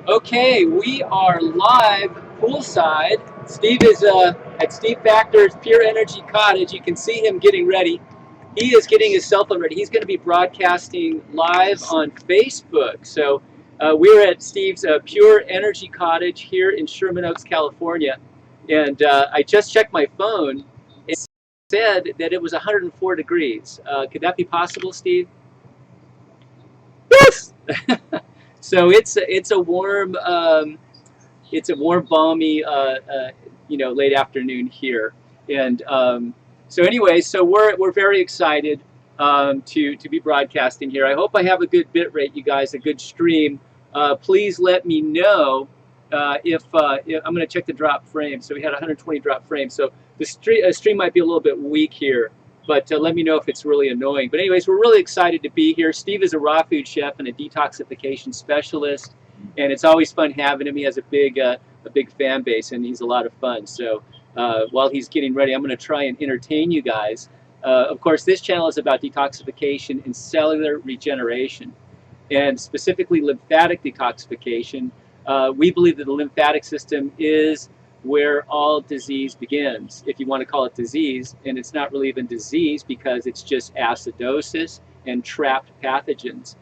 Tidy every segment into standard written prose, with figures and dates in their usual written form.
Okay, we are live poolside. Steve is at Steve Factor's Pure Energy Cottage. You can see him getting ready. He is getting his cell phone ready. He's going to be broadcasting live on Facebook. So we're at Steve's Pure Energy Cottage here in Sherman Oaks, California. And I just checked my phone and it said that it was 104 degrees. Could that be possible, Steve? Yes! So it's a warm, balmy, late afternoon here, and so anyway, so we're very excited to be broadcasting here. I hope I have a good bit rate, you guys, a good stream. Please let me know if I'm going to check the drop frame. So we had 120 drop frames, so the stream might be a little bit weak here. But let me know if it's really annoying. But anyways, we're really excited to be here. Steve is a raw food chef and a detoxification specialist, and it's always fun having him. He has a big fan base, and he's a lot of fun. So while he's getting ready, I'm going to try and entertain you guys. Of course, this channel is about detoxification and cellular regeneration, and specifically lymphatic detoxification. We believe that the lymphatic system is where all disease begins, if you want to call it disease, and it's not really even disease because it's just acidosis and trapped pathogens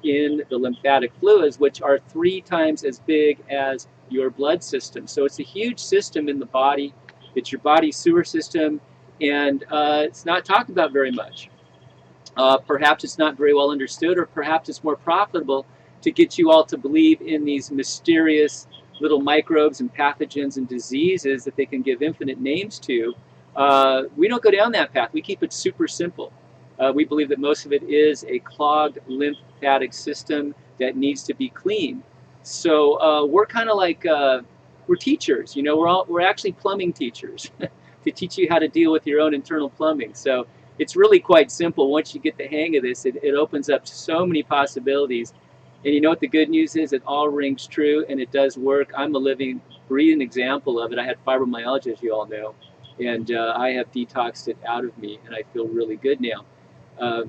in the lymphatic fluids, which are 3 times as big as your blood system. So it's a huge system in the body. It's your body's sewer system, and it's not talked about very much. Perhaps it's not very well understood, or perhaps it's more profitable to get you all to believe in these mysterious little microbes and pathogens and diseases that they can give infinite names to. We don't go down that path. We keep it super simple. We believe that most of it is a clogged lymphatic system that needs to be cleaned. So we're kind of like we're teachers. You know, we're actually plumbing teachers to teach you how to deal with your own internal plumbing. So it's really quite simple. Once you get the hang of this, it opens up so many possibilities. And you know what the good news is? It all rings true, and it does work. I'm a living, breathing example of it. I had fibromyalgia, as you all know, and I have detoxed it out of me, and I feel really good now. And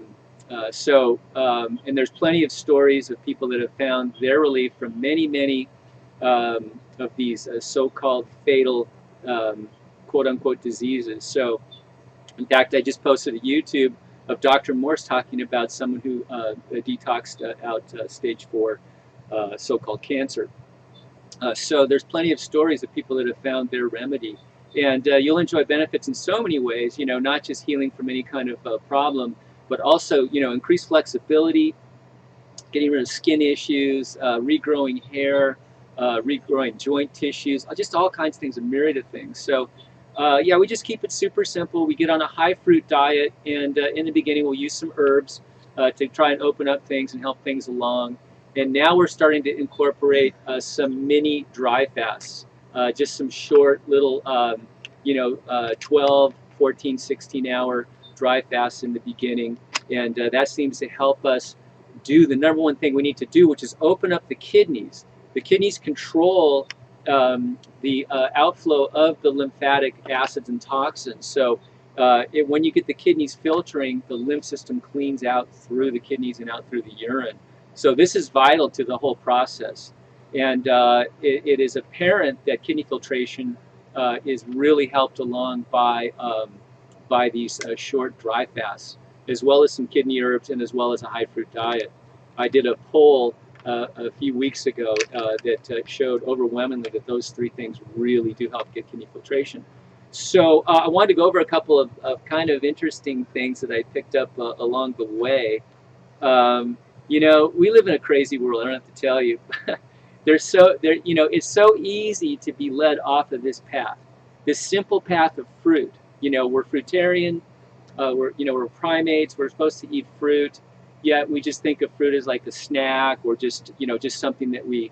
there's plenty of stories of people that have found their relief from many of these so-called fatal, quote-unquote, diseases. So, in fact, I just posted a YouTube of Dr. Morse talking about someone who detoxed out stage 4 so-called cancer. So there's plenty of stories of people that have found their remedy. And you'll enjoy benefits in so many ways, you know, not just healing from any kind of problem, but also, you know, increased flexibility, getting rid of skin issues, regrowing hair, regrowing joint tissues, just all kinds of things, a myriad of things. So yeah, we just keep it super simple. We get on a high fruit diet, and in the beginning we'll use some herbs to try and open up things and help things along. And now we're starting to incorporate some mini dry fasts, just some short little, 12, 14, 16-hour dry fasts in the beginning. And that seems to help us do the number one thing we need to do, which is open up the kidneys. The kidneys control the outflow of the lymphatic acids and toxins. So when you get the kidneys filtering, the lymph system cleans out through the kidneys and out through the urine. So this is vital to the whole process. And it is apparent that kidney filtration is really helped along by these short dry fasts, as well as some kidney herbs and as well as a high fruit diet. I did a poll a few weeks ago that showed overwhelmingly that those 3 things really do help get kidney filtration. So I wanted to go over a couple of kind of interesting things that I picked up along the way. You know, we live in a crazy world. I don't have to tell you. It's so easy to be led off of this path, this simple path of fruit. You know, we're fruitarian. We're primates. We're supposed to eat fruit. Yet we just think of fruit as like a snack, or just something that we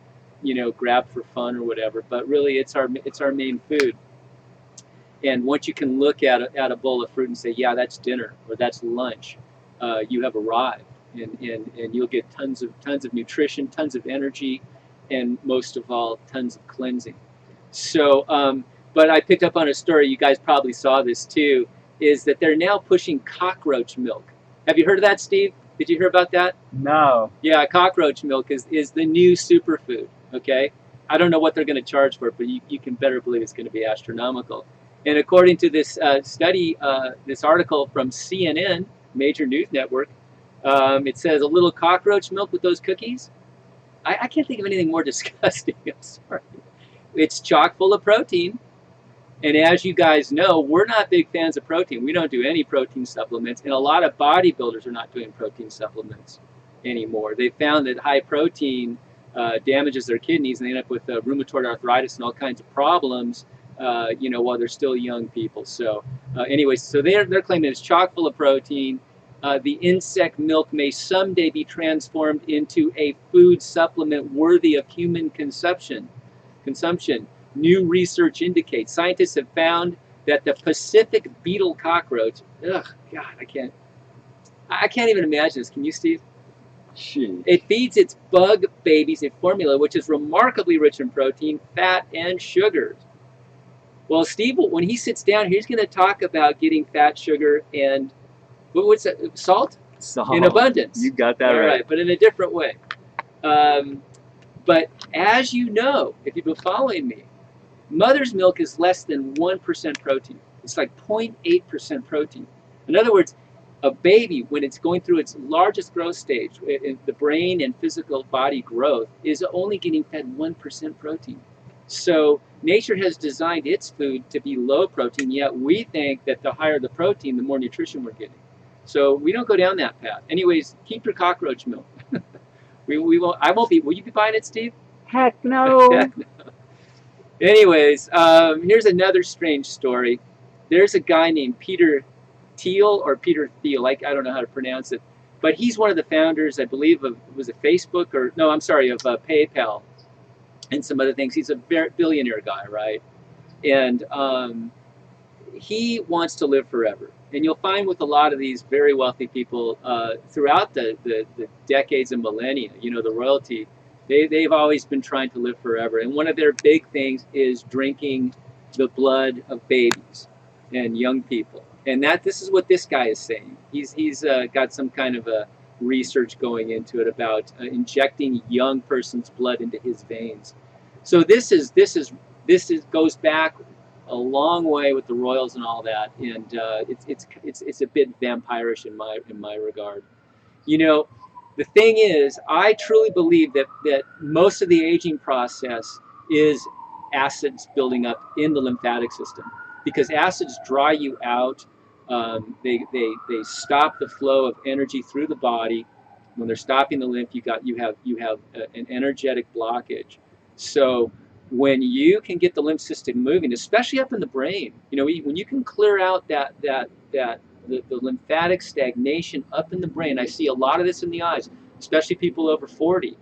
grab for fun or whatever. But really, it's our main food. And once you can look at a bowl of fruit and say, yeah, that's dinner or that's lunch, you have arrived, and you'll get tons of nutrition, tons of energy, and most of all, tons of cleansing. So, but I picked up on a story. You guys probably saw this too. Is that they're now pushing cockroach milk? Have you heard of that, Steve? Did you hear about that? No. Yeah, cockroach milk is the new superfood, okay? I don't know what they're going to charge for it, but you can better believe it's going to be astronomical. And according to this study, this article from CNN, major news network, it says a little cockroach milk with those cookies. I can't think of anything more disgusting. I'm sorry. It's chock full of protein. And as you guys know, we're not big fans of protein. We don't do any protein supplements. And a lot of bodybuilders are not doing protein supplements anymore. They found that high protein damages their kidneys, and they end up with rheumatoid arthritis and all kinds of problems, while they're still young people. So anyway, so they're claiming it's chock full of protein. The insect milk may someday be transformed into a food supplement worthy of human consumption. New research indicates scientists have found that the Pacific beetle cockroach, ugh, God, I can't even imagine this. Can you, Steve? Jeez. It feeds its bug babies a formula which is remarkably rich in protein, fat, and sugars. Well, Steve, when he sits down, he's going to talk about getting fat, sugar, and what's that? Salt in abundance. You got that right. But in a different way. But as you know, if you've been following me, mother's milk is less than 1% protein. It's like 0.8% protein. In other words, a baby, when it's going through its largest growth stage, in the brain and physical body growth, is only getting fed 1% protein. So nature has designed its food to be low protein, yet we think that the higher the protein, the more nutrition we're getting. So we don't go down that path. Anyways, keep your cockroach milk. we won't. I won't be. Will you be buying it, Steve? Heck no. Heck no. Anyways, here's another strange story. There's a guy named Peter Thiel or Peter Thiel. I don't know how to pronounce it, but he's one of the founders, I believe, of was it Facebook or no? I'm sorry, of PayPal and some other things. He's a billionaire guy, right? And he wants to live forever. And you'll find with a lot of these very wealthy people throughout the decades and millennia, the royalty, they've always been trying to live forever. And one of their big things is drinking the blood of babies and young people. And this is what this guy is saying. He's got some kind of a research going into it about injecting young person's blood into his veins. So this goes back a long way with the royals and all that, and it's a bit vampirish in my regard. The thing is, I truly believe that most of the aging process is acids building up in the lymphatic system, because acids dry you out. They stop the flow of energy through the body. When they're stopping the lymph, you have an energetic blockage. So when you can get the lymph system moving, especially up in the brain, when you can clear out the lymphatic stagnation up in the brain. I see a lot of this in the eyes, especially people over 40.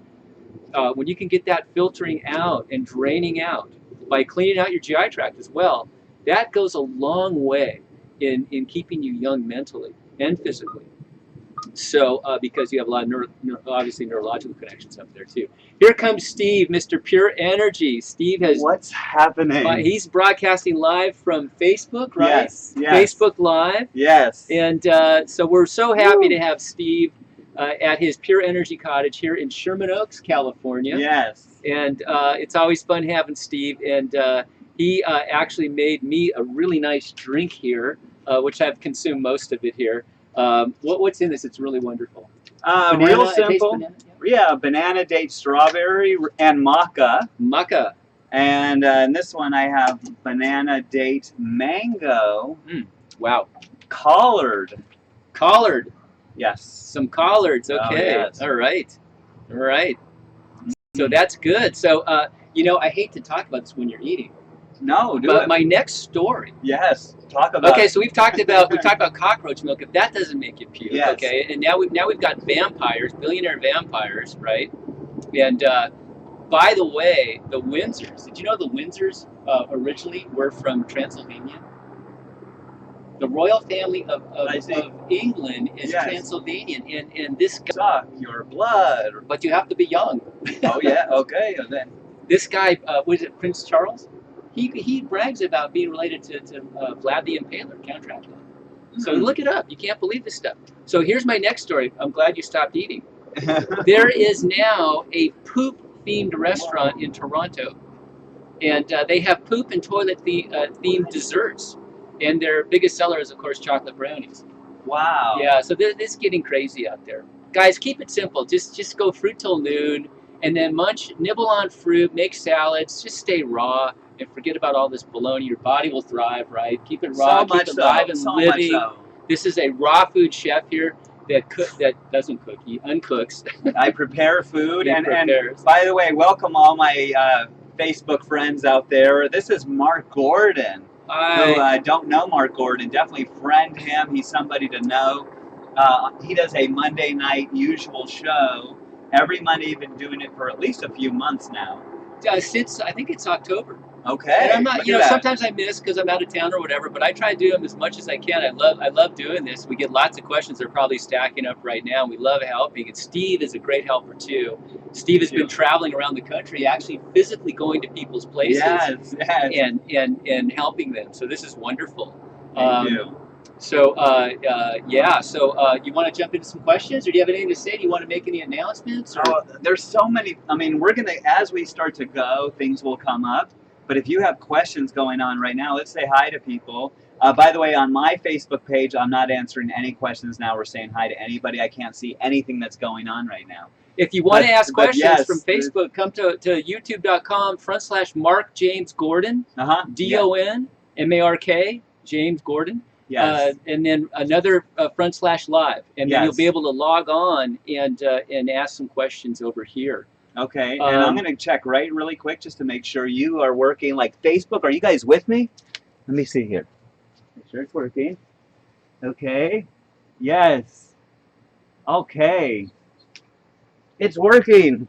When you can get that filtering out and draining out by cleaning out your GI tract as well, that goes a long way in keeping you young mentally and physically. So because you have a lot of obviously neurological connections up there too. Here comes Steve, Mr. Pure Energy. Steve has... What's happening? He's broadcasting live from Facebook, right? Yes. Facebook Live. Yes. And so we're so happy to have Steve at his Pure Energy Cottage here in Sherman Oaks, California. Yes. And it's always fun having Steve. And he actually made me a really nice drink here, which I've consumed most of it here. What's in this? It's really wonderful. Banana, real simple. Banana, yeah, banana, date, strawberry, and maca. Maca. And in this one I have banana, date, mango. Wow. Collard. Collard. Yes. Some collards. Okay. Oh, yes. All right. All right. So that's good. So, I hate to talk about this when you're eating. No, but my next story. Yes, talk about. Okay, so we've talked about cockroach milk. If that doesn't make you puke, yes. Okay, and now we've got vampires, billionaire vampires, right? And by the way, the Windsors. Did you know the Windsors originally were from Transylvania? The royal family of England is Transylvanian, and this guy, suck your blood, but you have to be young. Oh yeah, okay, and then this guy was it Prince Charles? He brags about being related to Vlad the Impaler, Count Dracula. So look it up. You can't believe this stuff. So here's my next story. I'm glad you stopped eating. There is now a poop-themed restaurant in Toronto, and they have poop and toilet themed desserts. And their biggest seller is, of course, chocolate brownies. Wow. Yeah, so this is getting crazy out there. Guys, keep it simple. Just go fruit till noon, and then nibble on fruit, make salads, just stay raw, and forget about all this baloney. Your body will thrive, right? Keep it raw, keep it live and living. This is a raw food chef here that doesn't cook, he uncooks. I prepare food, and by the way, welcome all my Facebook friends out there. This is Mark Gordon. Hi. Who don't know Mark Gordon, definitely friend him. He's somebody to know. He does a Monday night usual show every Monday. He's been doing it for at least a few months now. Since I think it's October. Okay. And I'm not, sometimes I miss because I'm out of town or whatever, but I try to do them as much as I can. I love doing this. We get lots of questions. They're probably stacking up right now. We love helping. And Steve is a great helper too. Steve has been traveling around the country, actually physically going to people's places and helping them. So this is wonderful. Thank you. So, you want to jump into some questions, or do you have anything to say? Do you want to make any announcements? There's so many. I mean, we're going to, as we start to go, things will come up. But if you have questions going on right now, let's say hi to people. By the way, on my Facebook page, I'm not answering any questions now. We're saying hi to anybody. I can't see anything that's going on right now. If you want to ask questions from Facebook, come to youtube.com/Mark James Gordon, DON, James Gordon. Yes. And then another /live, and then you'll be able to log on and ask some questions over here. Okay, and I'm going to check really quick just to make sure you are working. Like Facebook, are you guys with me? Let me see here. Make sure it's working. Okay. Yes. Okay. It's working.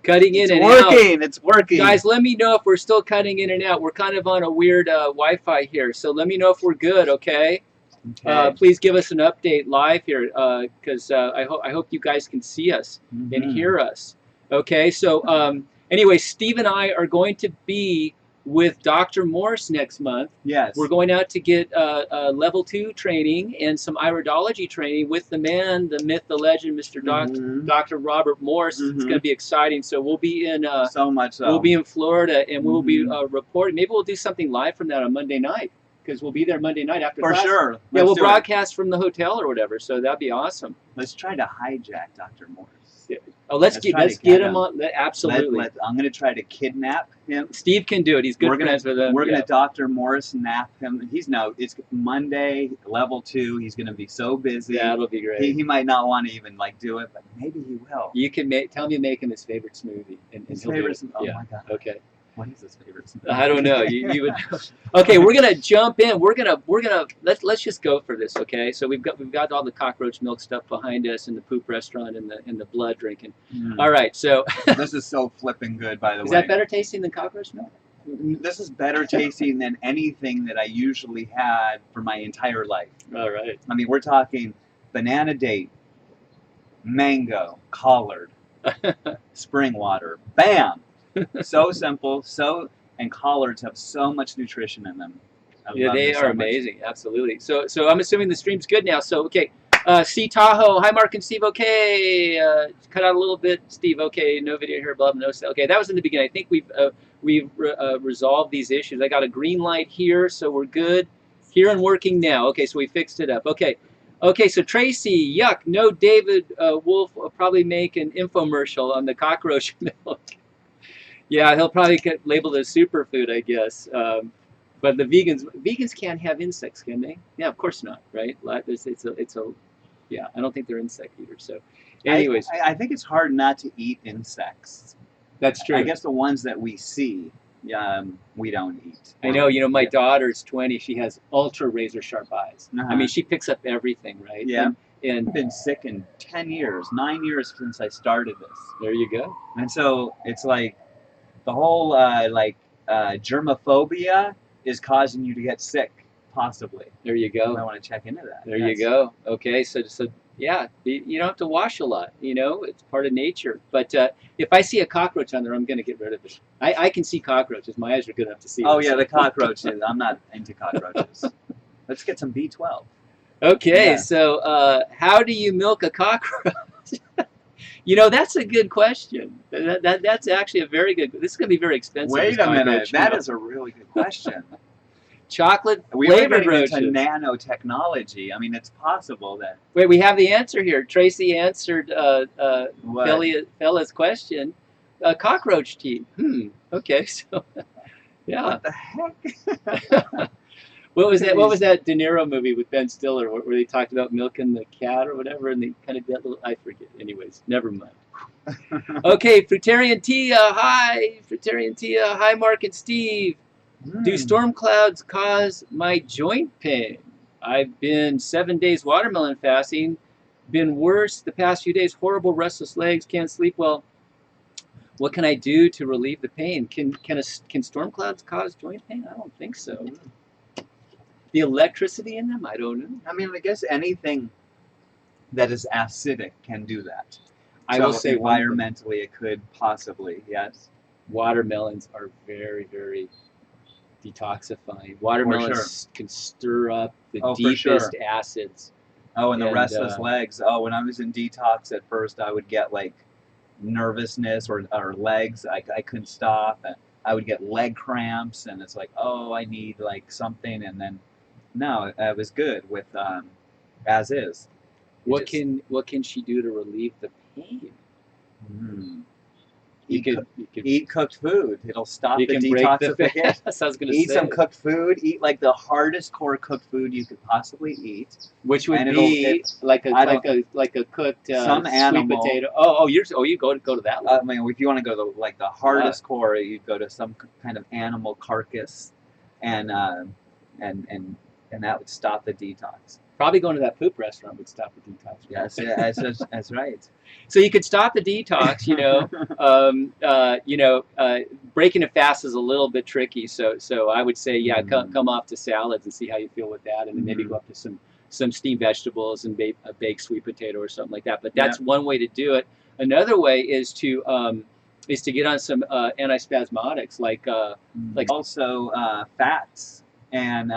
Cutting in and out. It's working. Guys, let me know if we're still cutting in and out. We're kind of on a weird Wi-Fi here, so let me know if we're good, okay? Please give us an update live here, because I hope you guys can see us and hear us. Okay, so anyway, Steve and I are going to be with Dr. Morse next month. Yes. We're going out to get level 2 training and some iridology training with the man, the myth, the legend, Mr. Dr. Robert Morse. It's going to be exciting. So we'll be in so much so. We'll be in Florida, and we'll be reporting. Maybe we'll do something live from that on Monday night, because we'll be there Monday night after class. For sure. Yeah, we'll broadcast from the hotel or whatever. So that'd be awesome. Let's try to hijack Dr. Morse. Yeah. Oh, let's get him on. Absolutely. I'm going to try to kidnap him. Steve can do it. He's good friends with him. We're going to Dr. Morse nap him. It's Monday, level 2. He's going to be so busy. That'll be great. He might not want to even do it, but maybe he will. You can tell him you make him his favorite smoothie, and his he'll favorite. do it. Oh my God. Okay. What is his favorite smoothie? I don't know. You would know. Okay, we're gonna jump in. We're gonna let's just go for this. Okay, so we've got all the cockroach milk stuff behind us, and the poop restaurant, and the blood drinking. All right, so this is so flipping good, by the way. Is that better tasting than cockroach milk? This is better tasting than anything that I usually had for my entire life. All right. I mean, we're talking banana date, mango, collard, spring water. Bam. So simple, and collards have so much nutrition in them. Yeah, they are amazing, absolutely. So I'm assuming the stream's good now. So okay, C Tahoe, hi Mark and Steve. Okay, cut out a little bit, Steve. Okay, no video here, blah, no. Okay, that was in the beginning. I think we've resolved these issues. I got a green light here, so we're good. Here and working now. Okay, so we fixed it up. Okay, so Tracy, yuck. No, David Wolf will probably make an infomercial on the cockroach milk. Yeah, he'll probably get labeled as superfood, I guess. But the vegans can't have insects, can they? Yeah, of course not, right? Yeah, I don't think they're insect eaters. So, anyways, I think it's hard not to eat insects. That's true. I guess the ones that we see, we don't eat. I know. My daughter's 20. She has ultra razor sharp eyes. I mean, she picks up everything, right? Yeah. And I've been sick in 9 years since I started this. There you go. And so it's like the whole germophobia is causing you to get sick, possibly. There you go. I want to check into that. There you go. Okay, so yeah, you don't have to wash a lot. It's part of nature. But if I see a cockroach on there, I'm going to get rid of it. I can see cockroaches. My eyes are good enough to see. Oh yeah, the cockroaches. I'm not into cockroaches. Let's get some B12. Okay, Yeah. so how do you milk a cockroach? You know, that's a good question. That's actually a very good. This is going to be very expensive. Wait this a minute. cockroach, you That know. is a really good question. Chocolate We were flavored getting into roaches. nanotechnology. I mean, it's possible that. Wait, we have the answer here. Tracy answered What? Fella's question. Cockroach teeth. Okay, so yeah. What the heck? What was that? What was that De Niro movie with Ben Stiller where they talked about milking the cat or whatever, and they kind of did that little. I forget. Anyways, never mind. Okay, Fruitarian Tia, hi. Fruitarian Tia, hi. Mark and Steve. Do storm clouds cause my joint pain? I've been 7 days watermelon fasting. Been worse the past few days. Horrible restless legs. Can't sleep well. What can I do to relieve the pain? Can storm clouds cause joint pain? I don't think so. The electricity in them? I don't know. I mean, I guess anything that is acidic can do that. I will say environmentally, it could possibly, yes. Watermelons are very, very detoxifying. Watermelons can stir up the deepest acids. Oh, and the restless legs. Oh, when I was in detox at first, I would get like nervousness or legs. I couldn't stop. And I would get leg cramps, and it's like, oh, I need like something. And then, no, it was good with as is. What can she do to relieve the pain? You could eat cooked food. It'll stop the detoxification. I was gonna eat some cooked food. Eat like the hardest core cooked food you could possibly eat. Which would be like a cooked some animal. Sweet potato. You go to that one. I mean, if you want to go to like the hardest core, you go to some kind of animal carcass, and that would stop the detox. Probably going to that poop restaurant would stop the detox. Yes, that's right. So you could stop the detox, breaking a fast is a little bit tricky. So I would say, come off to salads and see how you feel with that, and then maybe go up to some steamed vegetables and a baked sweet potato or something like that. But that's one way to do it. Another way is to get on some antispasmodics, like also fats and.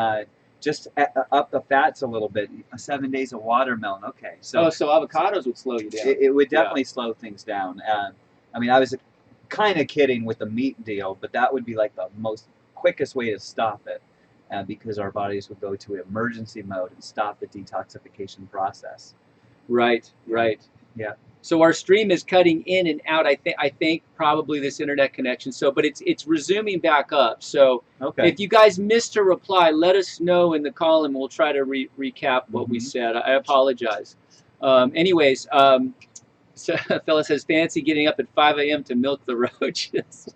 Just up the fats a little bit. 7 days of watermelon. Okay. So avocados would slow you down. It would definitely slow things down. I mean, I was kind of kidding with the meat deal, but that would be like the most quickest way to stop it, because our bodies would go to emergency mode and stop the detoxification process. Right. Yeah. So our stream is cutting in and out. I think probably this internet connection. But it's resuming back up. So if you guys missed a reply, let us know in the column. We'll try to recap what we said. I apologize. Anyways, so a fella says, fancy getting up at 5 a.m. to milk the roaches.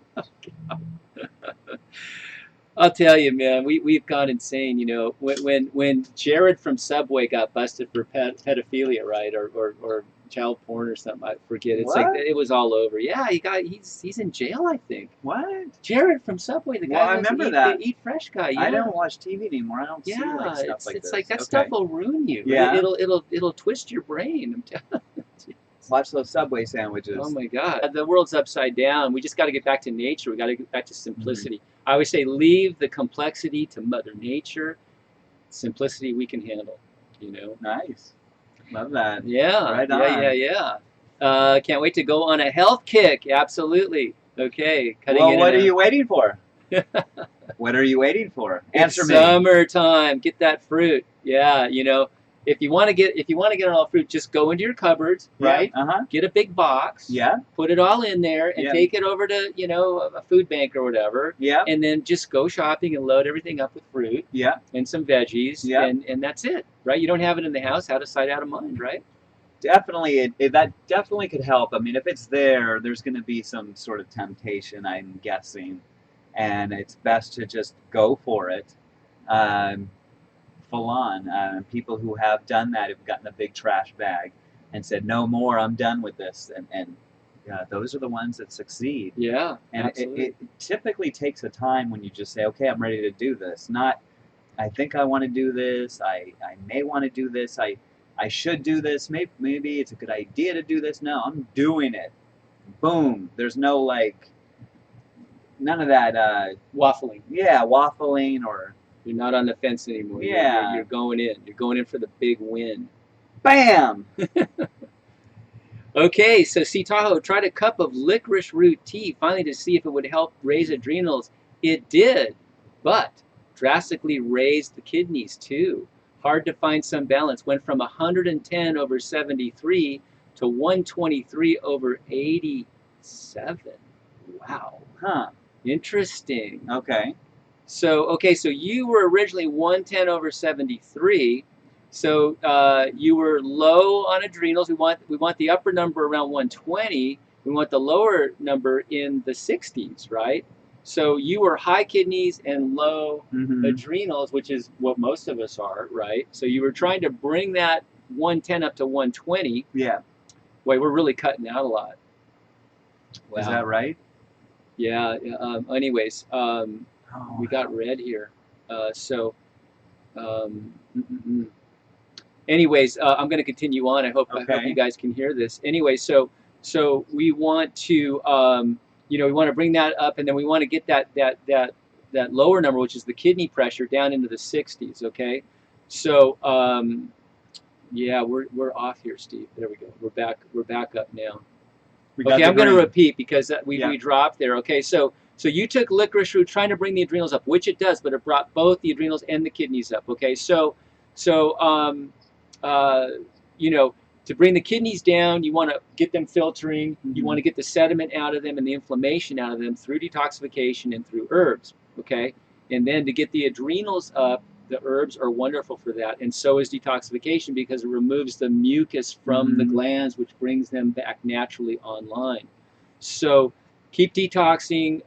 I'll tell you, man, we've gone insane. When Jared from Subway got busted for pedophilia, right, or child porn or something, I forget. It's like it was all over. Yeah, he's in jail, I think. What? Jared from Subway, the guy. I remember that. The Eat Fresh guy. Yeah. I don't watch TV anymore. I don't see stuff like this. It's like that stuff will ruin you. Yeah. It'll twist your brain. I'm telling you. Watch those Subway sandwiches. Oh my God, the world's upside down. We just got to get back to nature. We got to get back to simplicity. I always say, leave the complexity to Mother Nature. Simplicity we can handle. Nice. Love that. Yeah. Right on. Yeah. Can't wait to go on a health kick. Absolutely. Okay. What are you waiting for? What are you waiting for? Answer me. Summertime. Get that fruit. Yeah. If you want to get on all fruit, just go into your cupboards, right? Get a big box. Yeah. Put it all in there and take it over to a food bank or whatever. Yeah. And then just go shopping and load everything up with fruit. Yeah. And some veggies. Yeah. And that's it, right? You don't have it in the house. Out of sight, out of mind, right? Definitely, that definitely could help. I mean, if it's there's going to be some sort of temptation, I'm guessing, and it's best to just go for it. Full on. People who have done that have gotten a big trash bag and said, no more, I'm done with this. And those are the ones that succeed. Yeah, and it typically takes a time when you just say, okay, I'm ready to do this. Not, I think I want to do this. I may want to do this. I should do this. Maybe it's a good idea to do this. No, I'm doing it. Boom. There's no none of that waffling. Yeah, waffling or You're not on the fence anymore. Yeah. You're going in. You're going in for the big win. Bam! Okay, so see, Tahoe tried a cup of licorice root tea finally to see if it would help raise adrenals. It did, but drastically raised the kidneys too. Hard to find some balance. Went from 110 over 73 to 123 over 87. Wow. Huh. Interesting. Okay. So you were originally 110 over 73. So you were low on adrenals. We want the upper number around 120. We want the lower number in the 60s, right? So you were high kidneys and low adrenals, which is what most of us are, right? So you were trying to bring that 110 up to 120. Yeah. Wait, we're really cutting out a lot. Wow. Is that right? Yeah. Anyways, we got red here. Anyways, I'm going to continue on. I hope you guys can hear this. Anyway, so we want to we want to bring that up, and then we want to get that lower number, which is the kidney pressure, down into the 60s. Okay, so yeah, we're off here, Steve. There we go. We're back up now. Okay, I'm going to repeat because we dropped there. Okay, so you took licorice root trying to bring the adrenals up, which it does, but it brought both the adrenals and the kidneys up. Okay, so to bring the kidneys down, you want to get them filtering. You want to get the sediment out of them and the inflammation out of them through detoxification and through herbs. Okay, and then to get the adrenals up, the herbs are wonderful for that, and so is detoxification because it removes the mucus from the glands, which brings them back naturally online. So keep detoxing.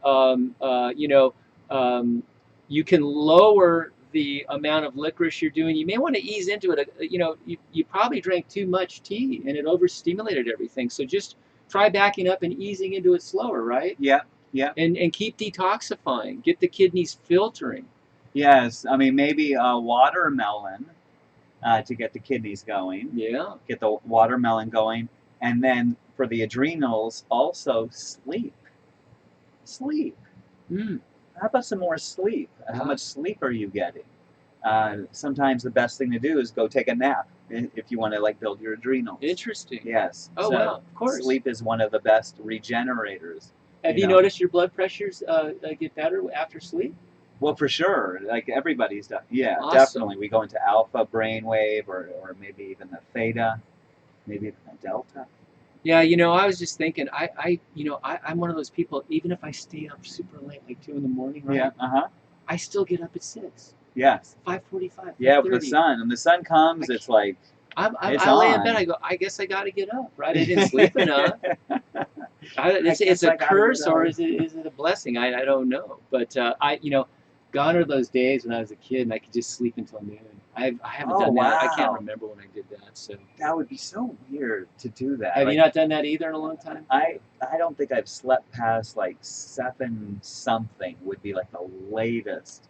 You can lower the amount of licorice you're doing. You may want to ease into it. You probably drank too much tea and it overstimulated everything. So just try backing up and easing into it slower, right? Yeah, yeah. And keep detoxifying. Get the kidneys filtering. Yes, I mean maybe a watermelon to get the kidneys going. Yeah. Get the watermelon going, and then for the adrenals, also sleep. Sleep. How about some more sleep? How much sleep are you getting? Sometimes the best thing to do is go take a nap if you want to build your adrenals. Interesting. Yes. Oh, wow, of course. Sleep is one of the best regenerators. Have you noticed your blood pressures get better after sleep? Well, for sure. Everybody's done. Yeah, awesome. Definitely. We go into alpha brainwave or maybe even the theta, maybe even the delta. Yeah, I was just thinking, I'm one of those people, even if I stay up super late, like 2 in the morning, right? Yeah, I still get up at 6. Yes. 5:45. Yeah, with the sun. When the sun comes, it's like, I lay in bed, I go, I guess I got to get up, right? I didn't sleep enough. It's a curse or is it a blessing? I don't know. But, gone are those days when I was a kid and I could just sleep until noon. I haven't done that. I can't remember when I did that. So that would be so weird to do that. Have you not done that either in a long time? I don't think I've slept past 7 something would be the latest.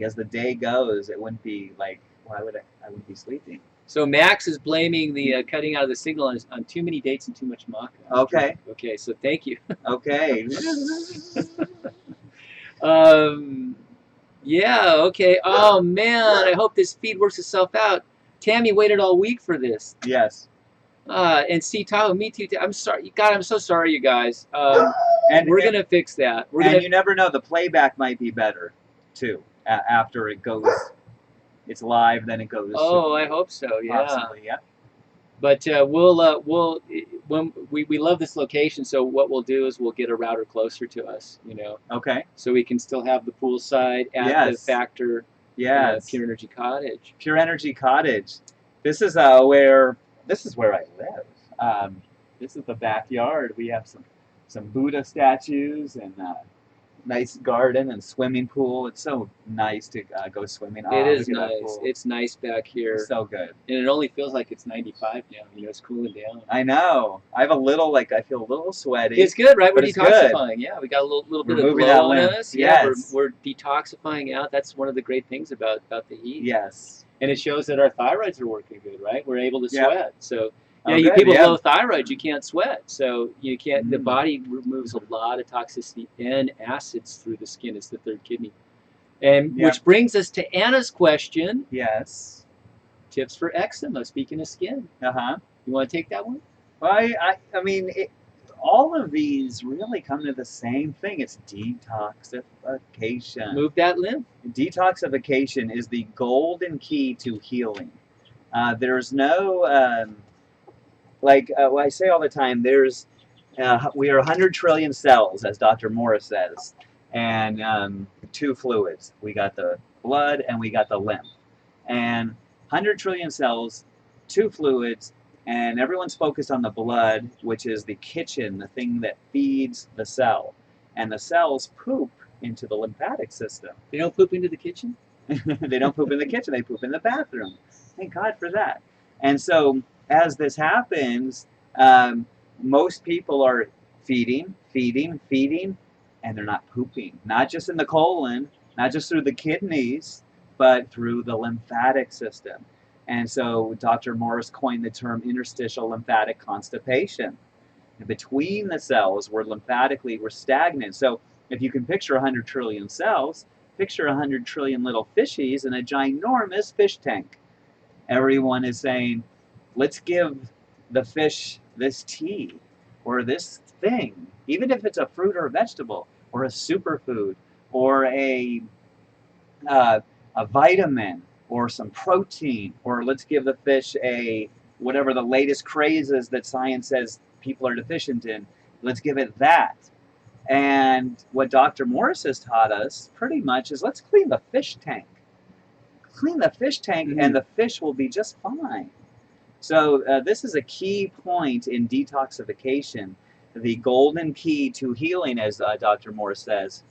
As the day goes, it wouldn't be I wouldn't be sleeping. So Max is blaming the cutting out of the signal on too many dates and too much maca. Okay. Okay, so thank you. Okay. Yeah, okay. Oh, man, I hope this feed works itself out. Tammy waited all week for this. Yes. And see, Tahoe, me too. I'm sorry. God, I'm so sorry, you guys. And we're going to fix that. You never know. The playback might be better, too, after it goes. It's live, then it goes. Oh, I hope so, yeah. Possibly, yeah. But when we love this location, so what we'll do is we'll get a router closer to us, Okay. So we can still have the poolside at the Factor Pure Energy Cottage. Pure Energy Cottage. This is where I live. This is the backyard. We have some Buddha statues and nice garden and swimming pool. It's so nice to go swimming. It is nice. It's nice back here. It's so good. And it only feels like it's 95 now. It's cooling down. I know. I have a little, I feel a little sweaty. It's good, right? We're detoxifying. Yeah, we got a little bit of glow on us. Yes. Yeah, we're detoxifying out. That's one of the great things about the heat. Yes. And it shows that our thyroids are working good, right? We're able to sweat. So Yeah, you people with low thyroid, you can't sweat. So you can't. The body removes a lot of toxicity and acids through the skin. It's the third kidney. And Yeah. which brings us to Anna's question: Yes. tips for eczema. Speaking of skin, Uh-huh. you want to take that one? Well, I mean, all of these really come to the same thing. It's detoxification. Move that lymph. Detoxification is the golden key to healing. There's no, I say all the time, we are 100 trillion cells, as Dr. Morris says, and 2 fluids. We got the blood and we got the lymph. And 100 trillion cells, 2 fluids, and everyone's focused on the blood, which is the kitchen, the thing that feeds the cell. And the cells poop into the lymphatic system. They don't poop into the kitchen? They don't poop in the kitchen, they poop in the bathroom. Thank God for that. And so, as this happens, most people are feeding, and they're not pooping. Not just in the colon, not just through the kidneys, but through the lymphatic system. And so, Dr. Morris coined the term interstitial lymphatic constipation. And between the cells, we're stagnant. So, if you can picture 100 trillion cells, picture 100 trillion little fishies in a ginormous fish tank. Everyone is saying, let's give the fish this tea or this thing, even if it's a fruit or a vegetable or a superfood or a vitamin or some protein, or let's give the fish whatever the latest craze is that science says people are deficient in. Let's give it that. And what Dr. Morris has taught us pretty much is let's clean the fish tank. Clean the fish tank and the fish will be just fine. So this is a key point in detoxification, the golden key to healing, as Dr. Morris says,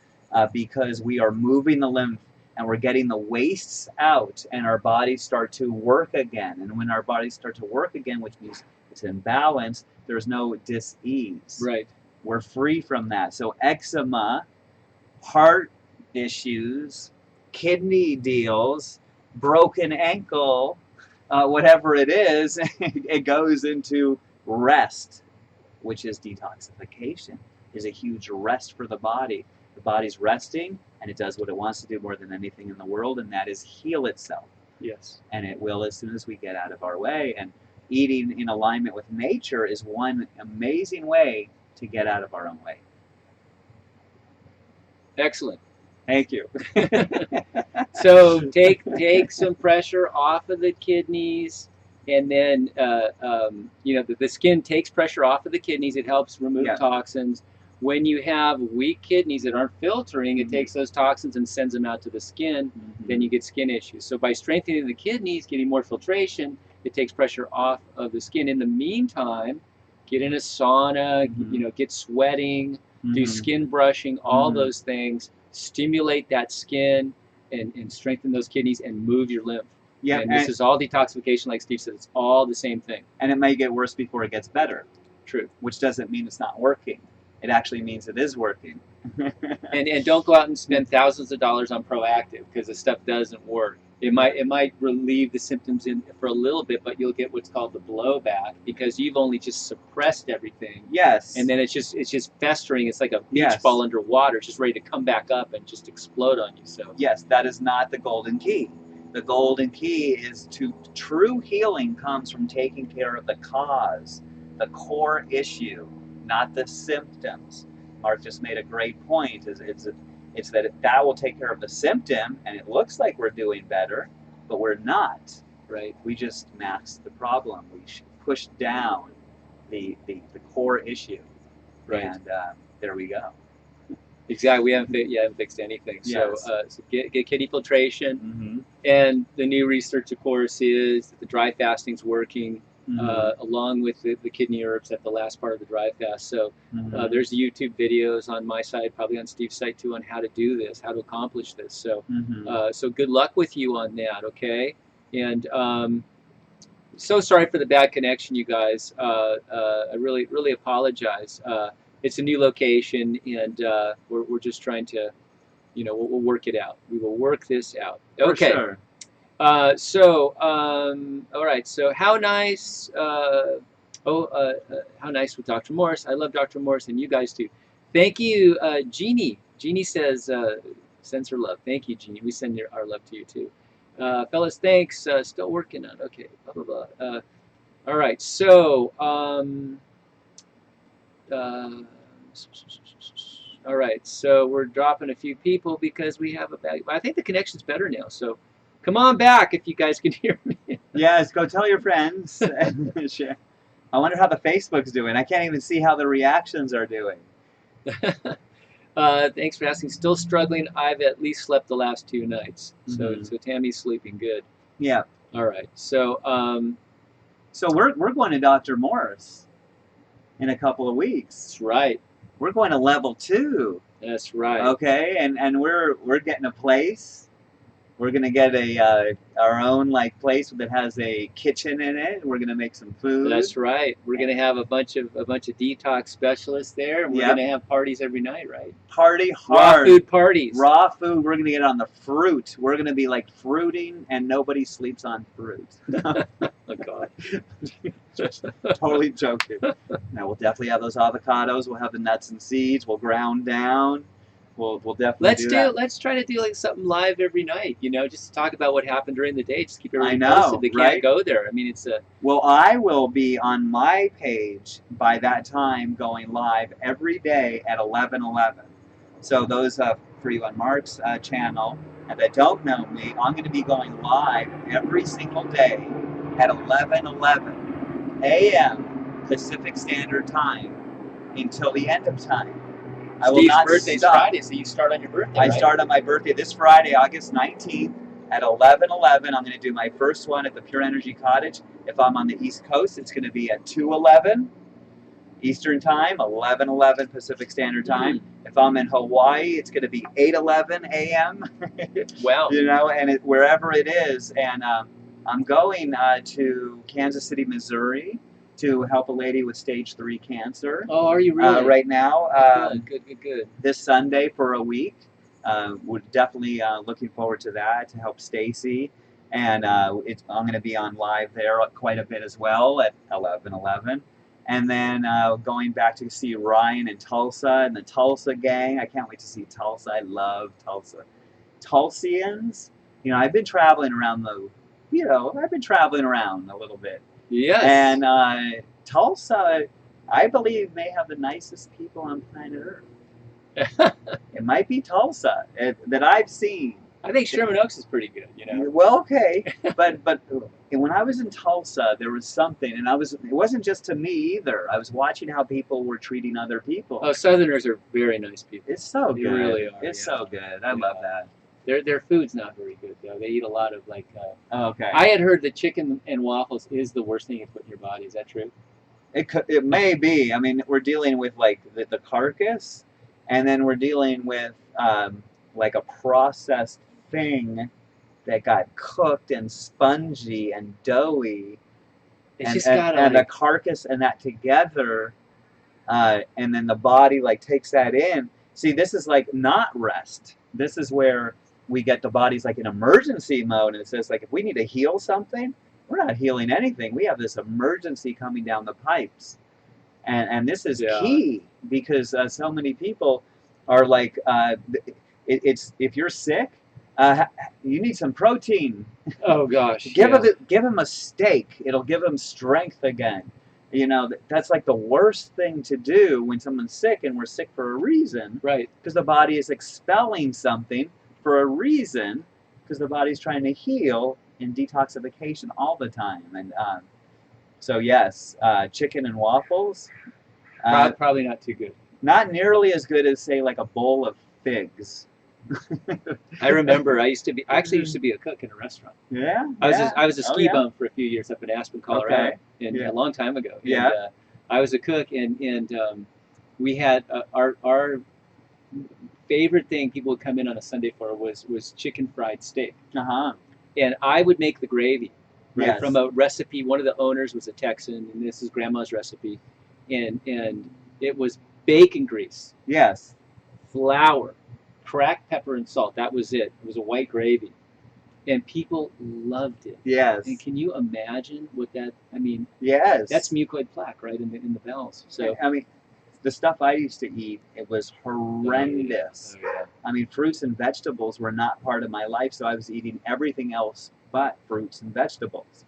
because we are moving the lymph and we're getting the wastes out and our bodies start to work again. And when our bodies start to work again, which means it's in balance, there's no dis-ease. Right. We're free from that. So eczema, heart issues, kidney deals, broken ankle, whatever it is, it goes into rest, which is detoxification, is a huge rest for the body. The body's resting, and it does what it wants to do more than anything in the world, and that is heal itself. Yes. And it will as soon as we get out of our way. And eating in alignment with nature is one amazing way to get out of our own way. Excellent. Thank you. So take some pressure off of the kidneys, and then the skin takes pressure off of the kidneys. It helps remove toxins. When you have weak kidneys that aren't filtering, it takes those toxins and sends them out to the skin. Then you get skin issues. So by strengthening the kidneys, getting more filtration, it takes pressure off of the skin. In the meantime, get in a sauna, get sweating, do skin brushing, all those things, stimulate that skin and strengthen those kidneys and move your lymph. Yeah, and this is all detoxification, like Steve said. It's all the same thing. And it may get worse before it gets better. True. Which doesn't mean it's not working. It actually means it is working. and don't go out and spend thousands of dollars on Proactive, because the stuff doesn't work. It might relieve the symptoms for a little bit, but you'll get what's called the blowback, because you've only just suppressed everything. Yes. And then it's just festering. It's like a beach ball underwater. It's just ready to come back up and just explode on you. So yes, that is not the golden key. The golden key is true healing comes from taking care of the cause, the core issue, not the symptoms. Mark just made a great point. It's that will take care of the symptom, and it looks like we're doing better, but we're not. Right. We just mask the problem. We push down the core issue. Right. And there we go. Exactly. We haven't fixed anything. Yes. So get kidney filtration. And the new research, of course, is that the dry fasting's working. Along with the kidney herbs at the last part of the dry fast. So there's YouTube videos on my site, probably on Steve's site too, on how to do this, how to accomplish this. So so good luck with you on that, okay? And so sorry for the bad connection, you guys. I really apologize. It's a new location, and we're just trying to, we'll work it out. We will work this out. Okay. For sure. All right. So how nice, how nice with Dr. Morris. I love Dr. Morris, and you guys too. Thank you, Jeannie. Jeannie says, Sends her love. Thank you, Jeannie. We send our love to you too. Fellas, thanks. Still working on. Okay. Blah blah blah. All right. So. All right. So we're dropping a few people because we have a bad. I think the connection's better now. So. Come on back if you guys can hear me. Yes, go tell your friends. Share. I wonder how the Facebook's doing. I can't even see how the reactions are doing. Thanks for asking. Still struggling. I've at least slept the last 2 nights. So Tammy's sleeping good. Yeah. All right. So we're going to Dr. Morris in a couple of weeks. That's right. We're going to level 2. That's right. Okay, and we're getting a place. We're gonna get our own like place that has a kitchen in it. We're gonna make some food. That's right. We're gonna have a bunch of detox specialists there, and we're gonna have parties every night, right? Party hard. Raw food parties. Raw food. We're gonna get on the fruit. We're gonna be like fruiting, and nobody sleeps on fruit. Oh God. Totally joking. Now we'll definitely have those avocados. We'll have the nuts and seeds. We'll ground down. We'll definitely Let's try to do like something live every night, just to talk about what happened during the day. Just keep everybody posted. They can't go there. I mean, it's a. Well, I will be on my page by that time, going live every day at 11:11. So those for you on Mark's channel and that don't know me, I'm going to be going live every single day at 11:11 a.m. Pacific Standard Time until the end of time. I will not birthday's stop. Friday, so you start on your birthday. I start on my birthday this Friday, August 19th at 11:11. I'm going to do my first one at the Pure Energy Cottage. If I'm on the East Coast, it's going to be at 2:11 Eastern Time, 11:11 Pacific Standard Time. If I'm in Hawaii, it's going to be 8:11 a.m. Wow. And wherever it is. And I'm going to Kansas City, Missouri, to help a lady with stage 3 cancer. Oh, are you really? Right now. Good. This Sunday for a week. We're definitely looking forward to that, to help Stacy. And I'm going to be on live there quite a bit as well at 11:11. And then going back to see Ryan in Tulsa and the Tulsa gang. I can't wait to see Tulsa. I love Tulsa. Tulsians, I've been traveling around I've been traveling around a little bit. Yes. And Tulsa, I believe, may have the nicest people on planet Earth. It might be Tulsa that I've seen. I think Sherman Oaks is pretty good, Well, okay, but when I was in Tulsa, there was something, and it wasn't just to me either. I was watching how people were treating other people. Oh, Southerners are very nice people. It's so good. They really are. It's so good. I love that. Their food's not very good though. They eat a lot of okay. I had heard that chicken and waffles is the worst thing you put in your body. Is that true? It may be. I mean, we're dealing with like the carcass, and then we're dealing with like a processed thing that got cooked and spongy and doughy, and the carcass and that together, and then the body like takes that in. See, this is like not rest. This is where we get the body's like in emergency mode, and it says like if we need to heal something, we're not healing anything. We have this emergency coming down the pipes, and this is key because so many people are like, it's if you're sick, you need some protein. Oh gosh. give them a steak. It'll give them strength again. That's like the worst thing to do when someone's sick, and we're sick for a reason. Right. Because the body is expelling something for a reason, because the body's trying to heal in detoxification all the time. And so yes, chicken and waffles. Probably not too good. Not nearly as good as, say, like a bowl of figs. I remember I actually used to be a cook in a restaurant. Yeah. I was a ski bum for a few years up in Aspen, Colorado, a long time ago. Yeah. And, I was a cook, and we had our favorite thing people would come in on a Sunday for was chicken fried steak. And I would make the gravy, right, from a recipe. One of the owners was a Texan, and this is Grandma's recipe, and it was bacon grease. Yes. Flour, cracked pepper and salt. That was it. It was a white gravy, and people loved it. Yes. And can you imagine what that? I mean, yes, that's mucoid plaque, right, in the bowels. So I mean, the stuff I used to eat, it was horrendous. Oh, yeah. I mean, fruits and vegetables were not part of my life, so I was eating everything else but fruits and vegetables.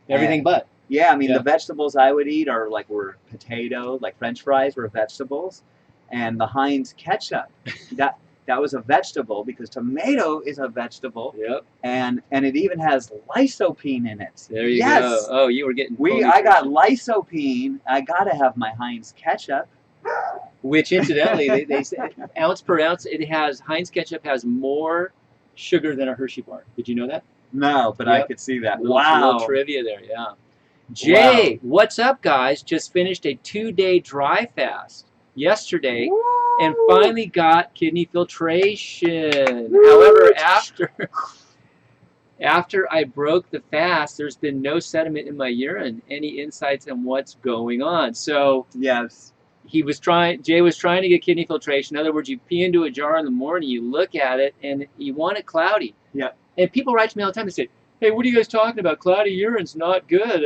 Everything And, but. yeah, I mean, Yeah. the vegetables I would eat were potato, like French fries were vegetables, and the Heinz ketchup, that was a vegetable because tomato is a vegetable, Yep. and it even has lycopene in it. There you Yes! go. Oh, you were getting full I got nutrition. lycopene. I gotta have my Heinz ketchup. Which incidentally, they say ounce per ounce, Heinz ketchup has more sugar than a Hershey bar. Did you know that? No, but I Yep. could see that. Little Wow. trivia there, yeah. Jay, what's up, guys? Just finished a 2-day dry fast yesterday Woo! and finally got kidney filtration. However, after I broke the fast, there's been no sediment in my urine. Any insights on what's going on? So Yes. Jay was trying to get kidney filtration. In other words, you pee into a jar in the morning, you look at it, and you want it cloudy. Yep. And people write to me all the time and say, hey, what are you guys talking about? Cloudy urine's not good.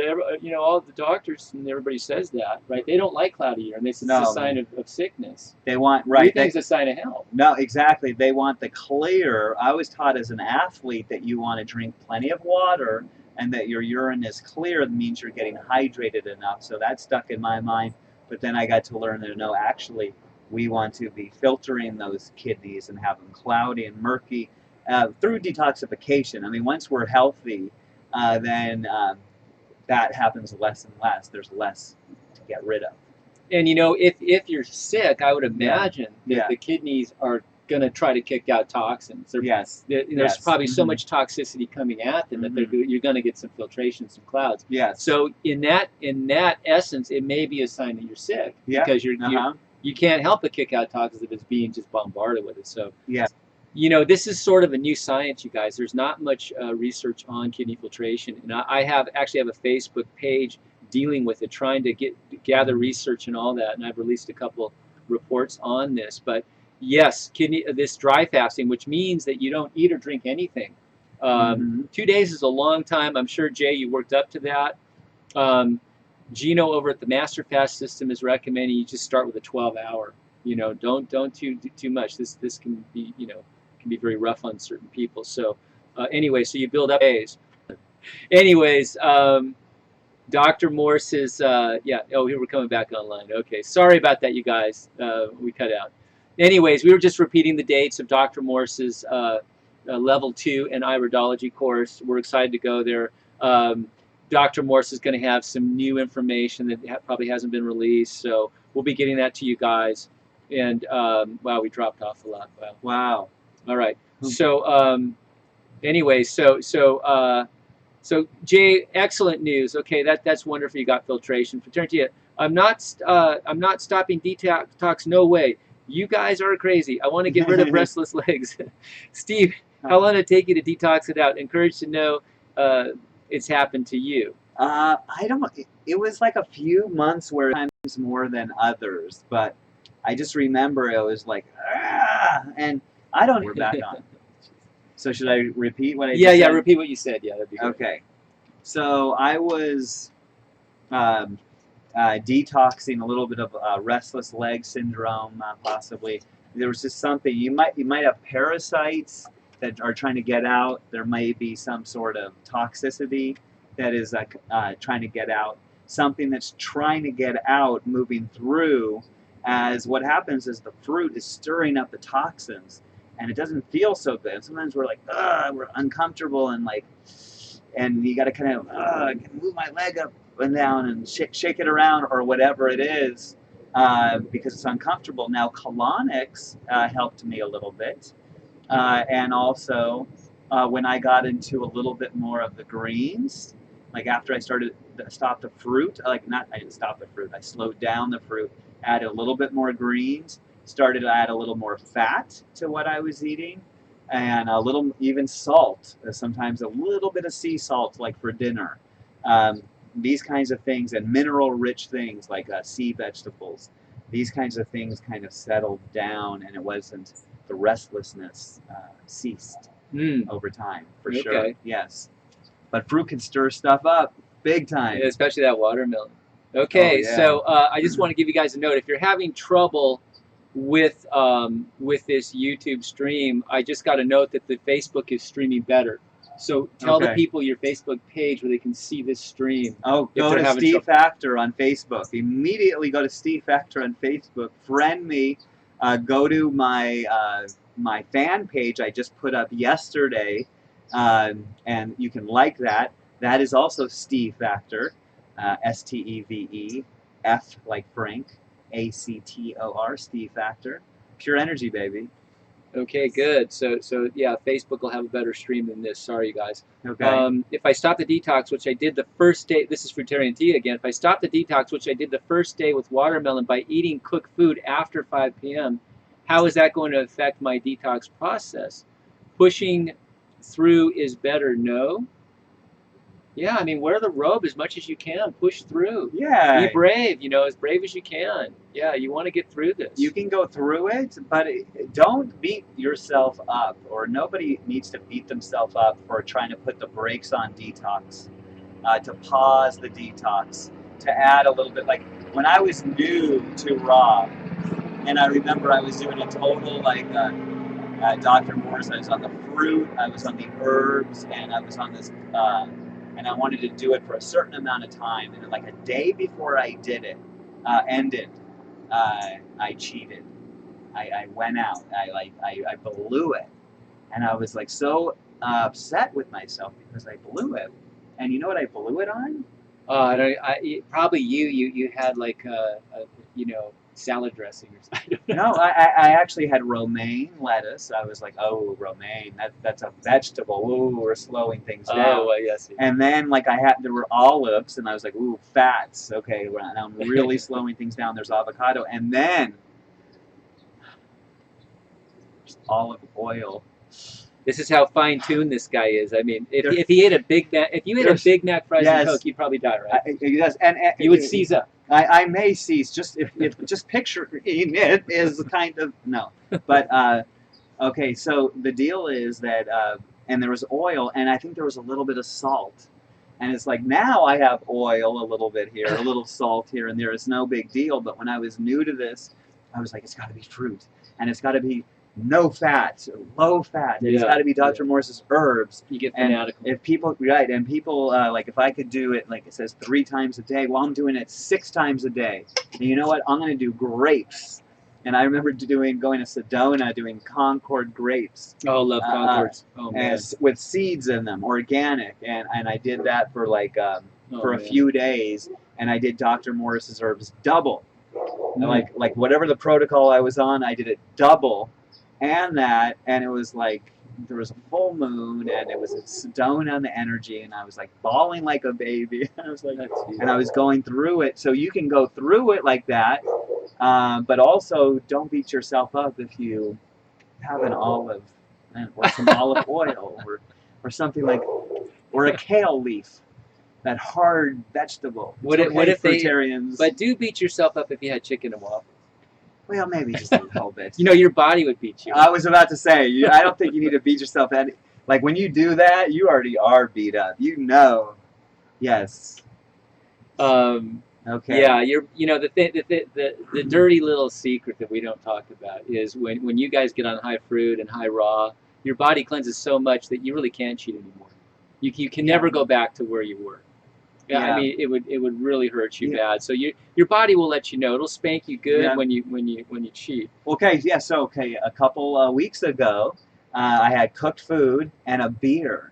All the doctors and everybody says that, right? They don't like cloudy urine. They say it's a sign of sickness. They want, We think it's a sign of health. No, exactly. They want the clear. I was taught as an athlete that you want to drink plenty of water and that your urine is clear. It means you're getting hydrated enough. So that stuck in my mind. But then I got to learn that no, actually, we want to be filtering those kidneys and have them cloudy and murky through detoxification. I mean, once we're healthy, then that happens less and less. There's less to get rid of. And if you're sick, I would imagine that the kidneys are going to try to kick out toxins. There's probably so much toxicity coming at them that you're going to get some filtration, some clouds. Yes. So in that essence, it may be a sign that you're sick because you can't help but kick out toxins if it's being just bombarded with it. So this is sort of a new science, you guys. There's not much research on kidney filtration, and I actually have a Facebook page dealing with it, trying to gather research and all that, and I've released a couple reports on this. But yes, this dry fasting, which means that you don't eat or drink anything. 2 days is a long time. I'm sure, Jay, you worked up to that. Gino over at the Master Fast System is recommending you just start with a 12-hour. Don't too much. This can be can be very rough on certain people. So anyway, so you build up days. Anyways, Dr. Morse is oh, here we're coming back online. Okay, sorry about that, you guys. We cut out. Anyways, we were just repeating the dates of Dr. Morse's level 2 and iridology course. We're excited to go there. Dr. Morse is going to have some new information that probably hasn't been released, so we'll be getting that to you guys. And wow, we dropped off a lot. Wow. All right. So anyway, so Jay, excellent news. Okay, that's wonderful. You got filtration. Fraternity, I'm not stopping detox. No way. You guys are crazy. I want to get rid of restless legs. Steve, how long did it take you to detox it out? Encouraged to know it's happened to you. I don't. It was like a few months where times more than others, but I just remember it was like, and I don't. We're back on. So should I repeat what I just said? Yeah, repeat what you said. Yeah, that'd be great. Okay. So I was detoxing a little bit of restless leg syndrome, possibly. There was just something. You might have parasites that are trying to get out. There may be some sort of toxicity that is trying to get out. Something that's trying to get out, moving through, as what happens is the fruit is stirring up the toxins, and it doesn't feel so good. Sometimes we're like, we're uncomfortable, and you got to kind of move my leg up and down and shake it around or whatever it is because it's uncomfortable. Now, colonics helped me a little bit, and also when I got into a little bit more of the greens, like after I stopped the fruit, I didn't stop the fruit. I slowed down the fruit, added a little bit more greens, started to add a little more fat to what I was eating, and a little even salt. Sometimes a little bit of sea salt, like for dinner. These kinds of things, and mineral-rich things like sea vegetables. These kinds of things kind of settled down, and it wasn't the restlessness ceased over time, for sure. Yes. But fruit can stir stuff up big time. Yeah, especially that watermelon. Okay, yeah. so I just want to give you guys a note. If you're having trouble with this YouTube stream, I just got a note that the Facebook is streaming better. So tell the Okay. people your Facebook page where they can see this stream. Oh, if go they're to having Steve trouble. Factor on Facebook. Immediately go to Steve Factor on Facebook. Friend me. Go to my fan page I just put up yesterday, and you can like that. That is also Steve Factor, Steve, F like Frank, Actor, Steve Factor. Pure energy, baby. Okay, good. So yeah, Facebook will have a better stream than this. Sorry, you guys. Okay. If I stop the detox, which I did the first day, this is fruitarian tea again. If I stop the detox, which I did the first day with watermelon by eating cooked food after 5 p.m., how is that going to affect my detox process? Pushing through is better. No. Yeah, I mean, wear the robe as much as you can. Push through. Yeah. Be brave, as brave as you can. Yeah, you want to get through this. You can go through it, but don't beat yourself up, or nobody needs to beat themselves up for trying to put the brakes on detox, to pause the detox, to add a little bit. Like when I was new to raw, and I remember I was doing a total Dr. Morris. I was on the fruit, I was on the herbs, and I was on this, and I wanted to do it for a certain amount of time. And like a day before I did it, ended, I cheated. I went out. I blew it, and I was like so upset with myself because I blew it. And you know what I blew it on? Probably you had like salad dressing or something. No, I actually had romaine lettuce. I was like, oh, romaine, that's a vegetable. Ooh, we're slowing things down. Oh, well, yes. And then there were olives, and I was like, ooh, fats. Okay, well, I'm really slowing things down. There's avocado, and then there's olive oil. This is how fine-tuned this guy is. I mean, if he ate a Big Mac, if you ate a Big Mac, fries, and Coke, you'd probably die, right? Yes, and you would seize up. I may cease. Just if just picturing it is kind of no, but okay. So the deal is that and there was oil, and I think there was a little bit of salt, and it's like now I have oil a little bit here, a little salt here, and there is no big deal. But when I was new to this, I was like, it's got to be fruit, and it's got to be no fat, low fat. It's got to be Dr. Morris's herbs. You get fanatical. If people, right, and people, like if I could do it, like it says 3 times a day, well, I'm doing it 6 times a day. And you know what? I'm going to do grapes. And I remember going to Sedona, doing Concord grapes. Oh, love Concords. Oh, man. With seeds in them, organic. And I did that for a few days. And I did Dr. Morris's herbs double. Mm. Like whatever the protocol I was on, I did it double. And it was like there was a full moon, and it was a Sedona on the energy, and I was like bawling like a baby. I was like, and I was going through it. So you can go through it like that, but also don't beat yourself up if you have an olive or some olive oil or something or a kale leaf, that hard vegetable. What if fruitarians? But do beat yourself up if you had chicken and waffles. Well, maybe just a little bit. Your body would beat you. I was about to say, I don't think you need to beat yourself up. Like when you do that, you already are beat up. Yes. Okay. Yeah, the dirty little secret that we don't talk about is when you guys get on high fruit and high raw, your body cleanses so much that you really can't cheat anymore. You can never go back to where you were. Yeah, I mean, it would really hurt you bad. So your body will let you know. It'll spank you good when you cheat. Okay, yeah. So a couple weeks ago, I had cooked food and a beer.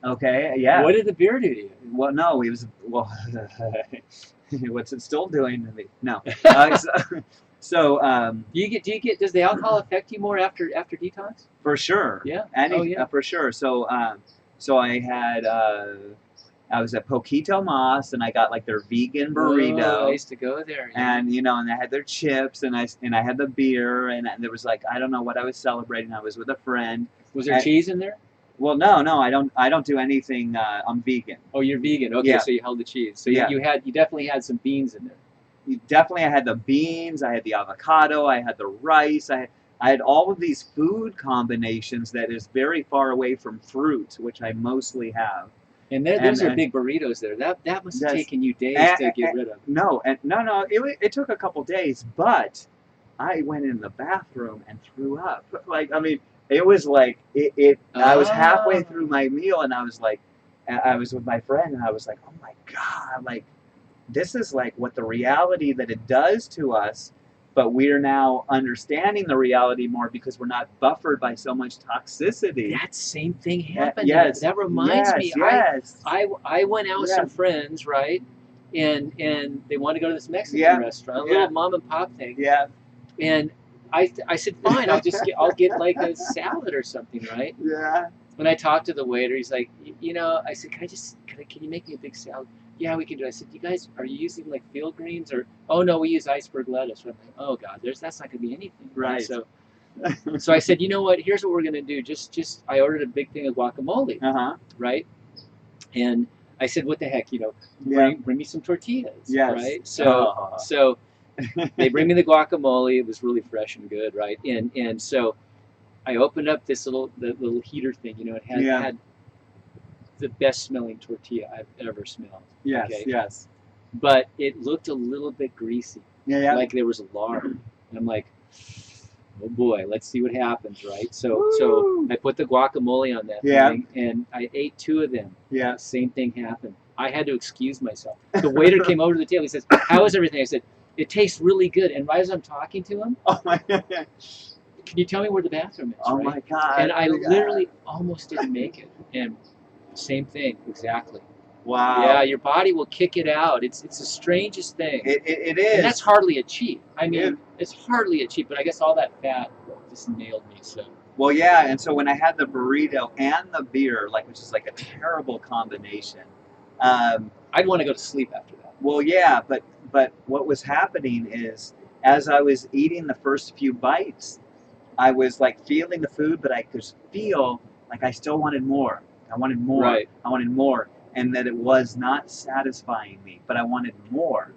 Okay, yeah. What did the beer do to you? Well, no, it was what's it still doing to me? No. So do you get? Does the alcohol affect you more after detox? For sure. Yeah. For sure. So I had. I was at Poquito Mas, and I got like their vegan burrito. Oh, I used to go there. Yeah. And and I had their chips, and I had the beer, and there was I don't know what I was celebrating. I was with a friend. Was there cheese in there? Well, no, I don't do anything. I'm vegan. Oh, you're vegan. Okay, so you held the cheese. So you definitely had some beans in there. Definitely, I had the beans. I had the avocado. I had the rice. I had all of these food combinations that is very far away from fruit, which I mostly have. And those are big burritos there. That must have taken you days to get rid of. No, it took a couple days, but I went in the bathroom and threw up. Like, I mean, it was like I was halfway through my meal, and I was like, I was with my friend, and I was like, oh my God, like, this is like what the reality that it does to us, but we're now understanding the reality more because we're not buffered by so much toxicity. That same thing happened. Yes. That reminds me. Yes. I went out with some friends, right? And they wanted to go to this Mexican restaurant, a little mom and pop thing. Yeah. And I said, fine, I'll get like a salad or something, right? Yeah. When I talked to the waiter, he's like, I said, can you make me a big salad? Yeah, we can do it. I said, you guys, are you using like field greens or? Oh no, we use iceberg lettuce. I'm like, oh God, that's not gonna be anything. Right. So I said, you know what? Here's what we're gonna do. I ordered a big thing of guacamole. Right. And I said, what the heck, bring me some tortillas. Yes. Right. So they bring me the guacamole. It was really fresh and good, right? And so I opened up this little heater thing. It had the best smelling tortilla I've ever smelled. Yes, okay? yes. But it looked a little bit greasy. Yeah. Like there was lard. And I'm like, oh boy, let's see what happens, right? So I put the guacamole on that thing, and I ate 2 of them. Yeah. Same thing happened. I had to excuse myself. The waiter came over to the table. He says, how is everything? I said, it tastes really good. And right as I'm talking to him, oh my God, can you tell me where the bathroom is? Oh right? my God. And I literally almost didn't make it. And same thing, exactly. Wow. Yeah, your body will kick it out. It's the strangest thing. It is. And that's hardly a cheat. I mean, it's hardly a cheat, but I guess all that fat just nailed me. So. Well, yeah, and so when I had the burrito and the beer, which is like a terrible combination, I'd want to go to sleep after that. Well, yeah, but what was happening is, as I was eating the first few bites, I was like feeling the food, but I could feel like I still wanted more. I wanted more. Right. I wanted more. And that it was not satisfying me, but I wanted more.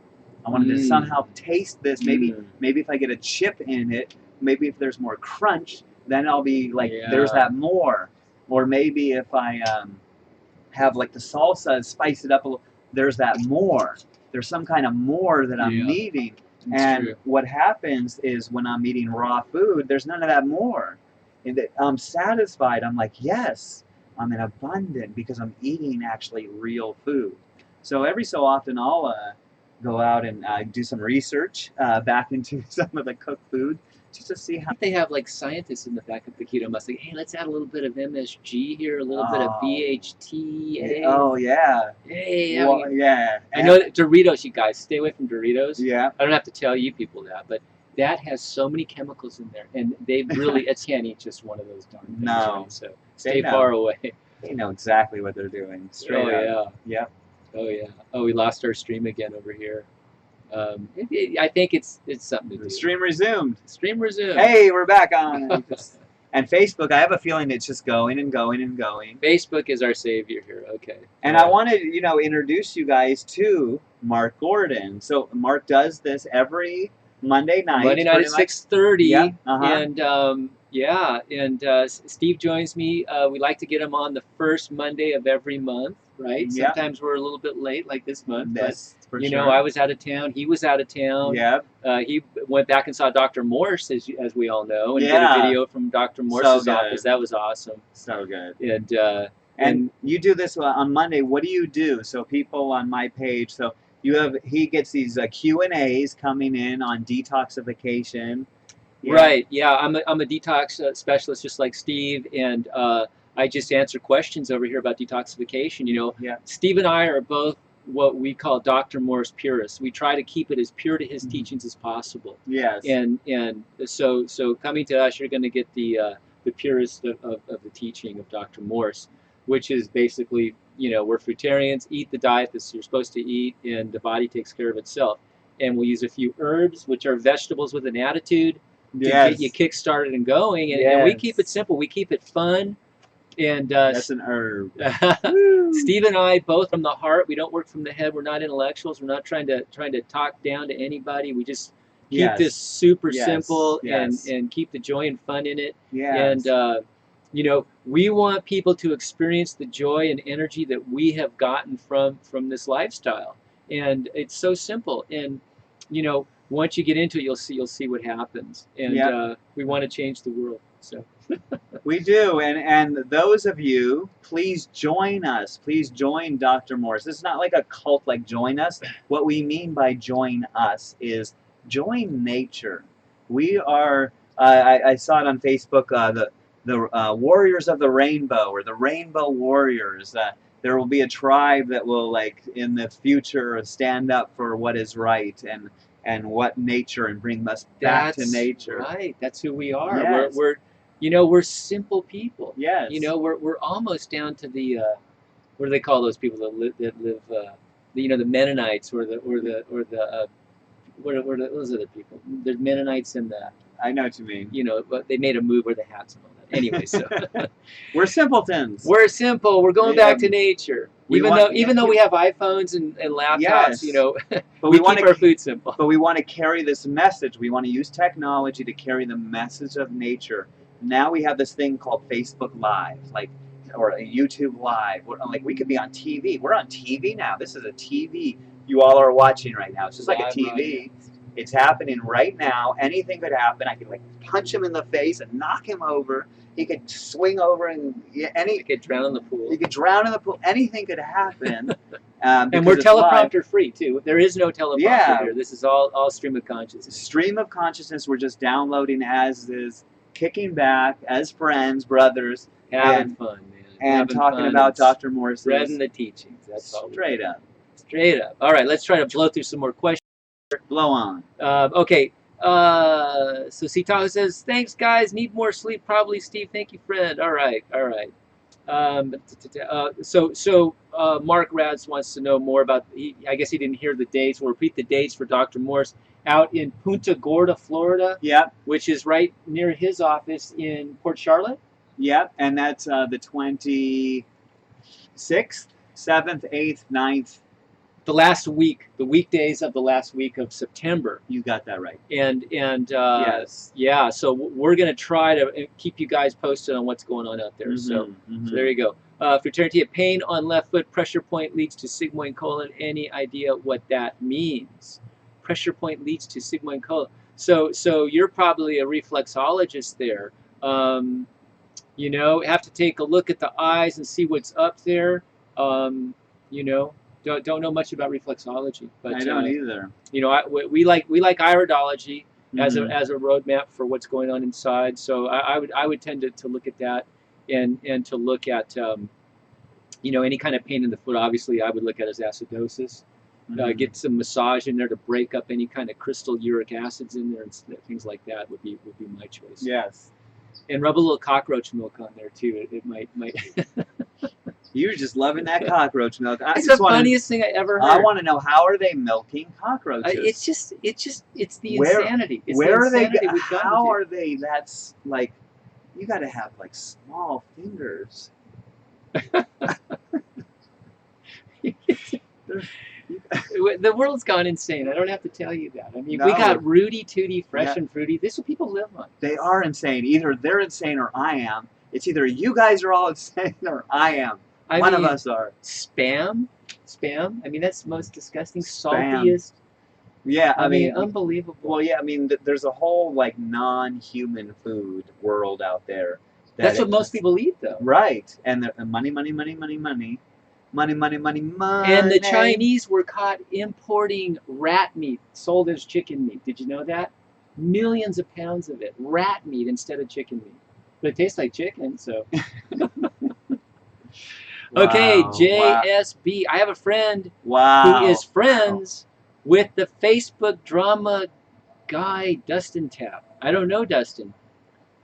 I wanted to somehow taste this. Maybe if I get a chip in it, maybe if there's more crunch, then I'll be like, there's that more. Or maybe if I have like the salsa, spice it up a little, there's that more. There's some kind of more that I'm needing. And what happens is when I'm eating raw food, there's none of that more. And I'm satisfied. I'm like, yes, I'm in abundant because I'm eating actually real food. So every so often I'll go out and do some research back into some of the cooked food just to see how. They have like scientists in the back of the keto must say, hey, let's add a little bit of MSG here, a little bit of BHT. Oh yeah. Hey, well, yeah. I know that Doritos, you guys, stay away from Doritos. Yeah. I don't have to tell you people that, but that has so many chemicals in there, and they really can't eat just one of those darn things. No. Right? So stay far away. They know exactly what they're doing. Straight up. Yeah. Oh yeah. Oh, we lost our stream again over here. I think it's something to do. The stream resumed. Stream resumed. Hey, we're back on. And Facebook, I have a feeling it's just going and going and going. Facebook is our savior here. Okay. And I want to, introduce you guys to Mark Gordon. So Mark does this every Monday night. Monday night at 6:30. Yeah. And Steve joins me. We like to get him on the first Monday of every month, right? Yeah. Sometimes we're a little bit late, like this month. Yes, but, I was out of town. He was out of town. Yeah. He went back and saw Dr. Morse, as we all know, and did a video from Dr. Morse's office. That was awesome. So good. And you do this on Monday. What do you do? So people on my page, he gets these Q&As coming in on detoxification. Yeah. Right. Yeah, I'm a detox specialist, just like Steve, and I just answer questions over here about detoxification. Steve and I are both what we call Dr. Morse purists. We try to keep it as pure to his teachings as possible. Yes. And so coming to us, you're going to get the purest of the teaching of Dr. Morse, which is basically, we're fruitarians, eat the diet that you're supposed to eat, and the body takes care of itself. And we'll use a few herbs, which are vegetables with an attitude, to get you kick-started and going. And we keep it simple. We keep it fun. And that's an herb. Steve and I, both from the heart. We don't work from the head. We're not intellectuals. We're not trying to talk down to anybody. We just keep this super simple and keep the joy and fun in it. Yes. You know, we want people to experience the joy and energy that we have gotten from this lifestyle, and it's so simple. And you know, once you get into it, you'll see what happens. And Yep. we want to change the world. So We do, and those of you, please join us. Please join Dr. Morse. This is not like a cult like join us. What we mean by join us is join nature. We are. I saw it on Facebook. The Warriors of the Rainbow, or the Rainbow Warriors. There will be a tribe that will, like, in the future, stand up for what is right and what nature, and bring us back to nature. Right. That's who we are. Yes. We're you know, we're simple people. Yes. You know, we're almost down to the what do they call those people that live you know, the Mennonites, or the what are those other people? The Mennonites and the, I know what you mean. you know, but they made a move where the hats and all that. Anyway, so We're simpletons. we're simple. We're going back to nature. Even though we have iPhones and laptops, Yes. you know, But we we want keep our to. food simple. But we want to carry this message. We want to use technology to carry the message of nature. Now we have this thing called Facebook Live, like, or a YouTube Live. Like, we could be on TV. We're on TV now. This is a TV you all are watching right now. It's just like a Live TV. It's happening right now. Anything could happen. I could, like, punch him in the face and knock him over. He could swing over, and You could drown in the pool. he could drown in the pool. Anything could happen. And we're because it's live. teleprompter free too. There is no teleprompter Yeah. here. This is all stream of consciousness. Stream of consciousness. We're just downloading as is, kicking back as friends, brothers, Having fun, man. and Having talking fun about and Dr. Morse's spreading the teachings. That's all. straight up. Straight up. All right, let's try to blow through some more questions. Blow on. Okay. So Sitaho says, thanks guys, need more sleep probably, Steve. Thank you, friend. All right. So Mark Rads wants to know more about, I guess he didn't hear the dates. We'll repeat the dates for Dr. Morse out in Punta Gorda, Florida, Yep, which is right near his office in Port Charlotte. yep. And that's the 26th, 7th, 8th, 9th. The last week, the weekdays of the last week of September. You got that right. And Yes. yeah, so we're going to try to keep you guys posted on what's going on out there. So there you go. Fraternity, pain on left foot, pressure point leads to sigmoid colon. Any idea what that means? Pressure point leads to sigmoid colon. So you're probably a reflexologist there. You know, have to take a look at the eyes and see what's up there. You know, don't know much about reflexology, but I don't either. you know, we like iridology as a roadmap for what's going on inside. So I would tend to look at that and to look at you know, any kind of pain in the foot. Obviously, I would look at as acidosis. Get some massage in there to break up any kind of crystal uric acids in there, and things like that would be my choice. Yes. And rub a little cockroach milk on there too. It might. You're just loving that cockroach milk. It's the funniest thing I ever heard. I want to know, how are they milking cockroaches? It's the insanity. It's where the are insanity they? we've gotten How to. are they? That's like, you got to have like small fingers. The world's gone insane. I don't have to tell you that. I mean, No. we got Rudy Tooty, Fresh Yeah. and Fruity. This is what people live on. They are insane. Either they're insane or I am. It's either you guys are all insane or I am. One of us are. Spam. I mean, that's the most disgusting, Spam. saltiest. Yeah, I mean, unbelievable. Well, yeah, I mean, there's a whole like non-human food world out there. That's what most people eat, though. Right, and money. And the Chinese were caught importing rat meat sold as chicken meat. Did you know that? Millions of pounds of it, rat meat instead of chicken meat. But it tastes like chicken, so. Okay, Wow, JSB. I have a friend wow. who is friends with the Facebook drama guy, Dustin Tapp. I don't know Dustin.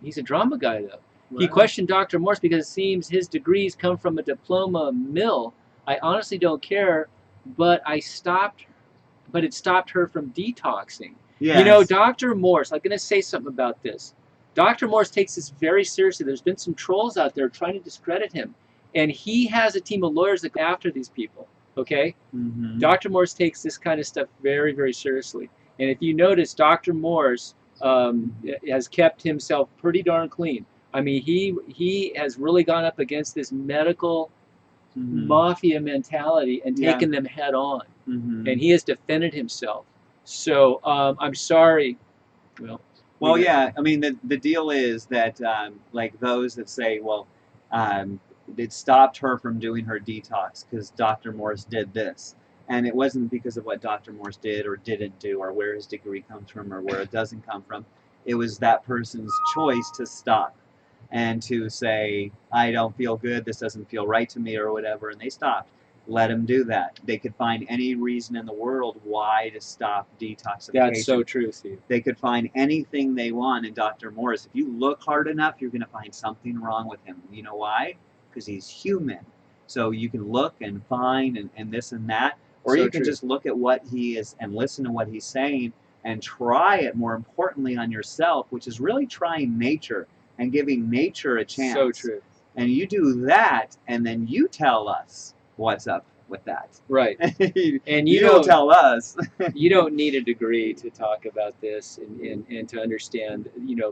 He's a drama guy, though. He Wow. questioned Dr. Morse because it seems his degrees come from a diploma mill. I honestly don't care, but it stopped her from detoxing. Yes. You know, Dr. Morse, I'm going to say something about this. Dr. Morse takes this very seriously. There's been some trolls out there trying to discredit him. And he has a team of lawyers that go after these people, okay? Mhm. Dr. Morse takes this kind of stuff very, very seriously. And if you notice, Dr. Morse has kept himself pretty darn clean. I mean, he has really gone up against this medical Mm-hmm. mafia mentality and Yeah. taken them head on, Mm-hmm. and he has defended himself. So I'm sorry. Well, we got- yeah. I mean, the deal is that like those that say, well, it stopped her from doing her detox because Dr. Morse did this, and it wasn't because of what Dr. Morse did or didn't do, or where his degree comes from, or where it doesn't come from. It was that person's choice to stop and to say, I don't feel good, this doesn't feel right to me, or whatever, and they stopped. Let them do that. They could find any reason in the world why to stop detoxification. That's so true, Steve. They could find anything they want in Dr. Morris. If you look hard enough, you're going to find something wrong with him. You know why? Because he's human. So you can look and find and this and that, or So you can true. just look at what he is and listen to what he's saying and try it, more importantly, on yourself, which is really trying nature and giving nature a chance. So true. And you do that, and then you tell us what's up with that. Right. And you tell us. You don't need a degree to talk about this and to understand,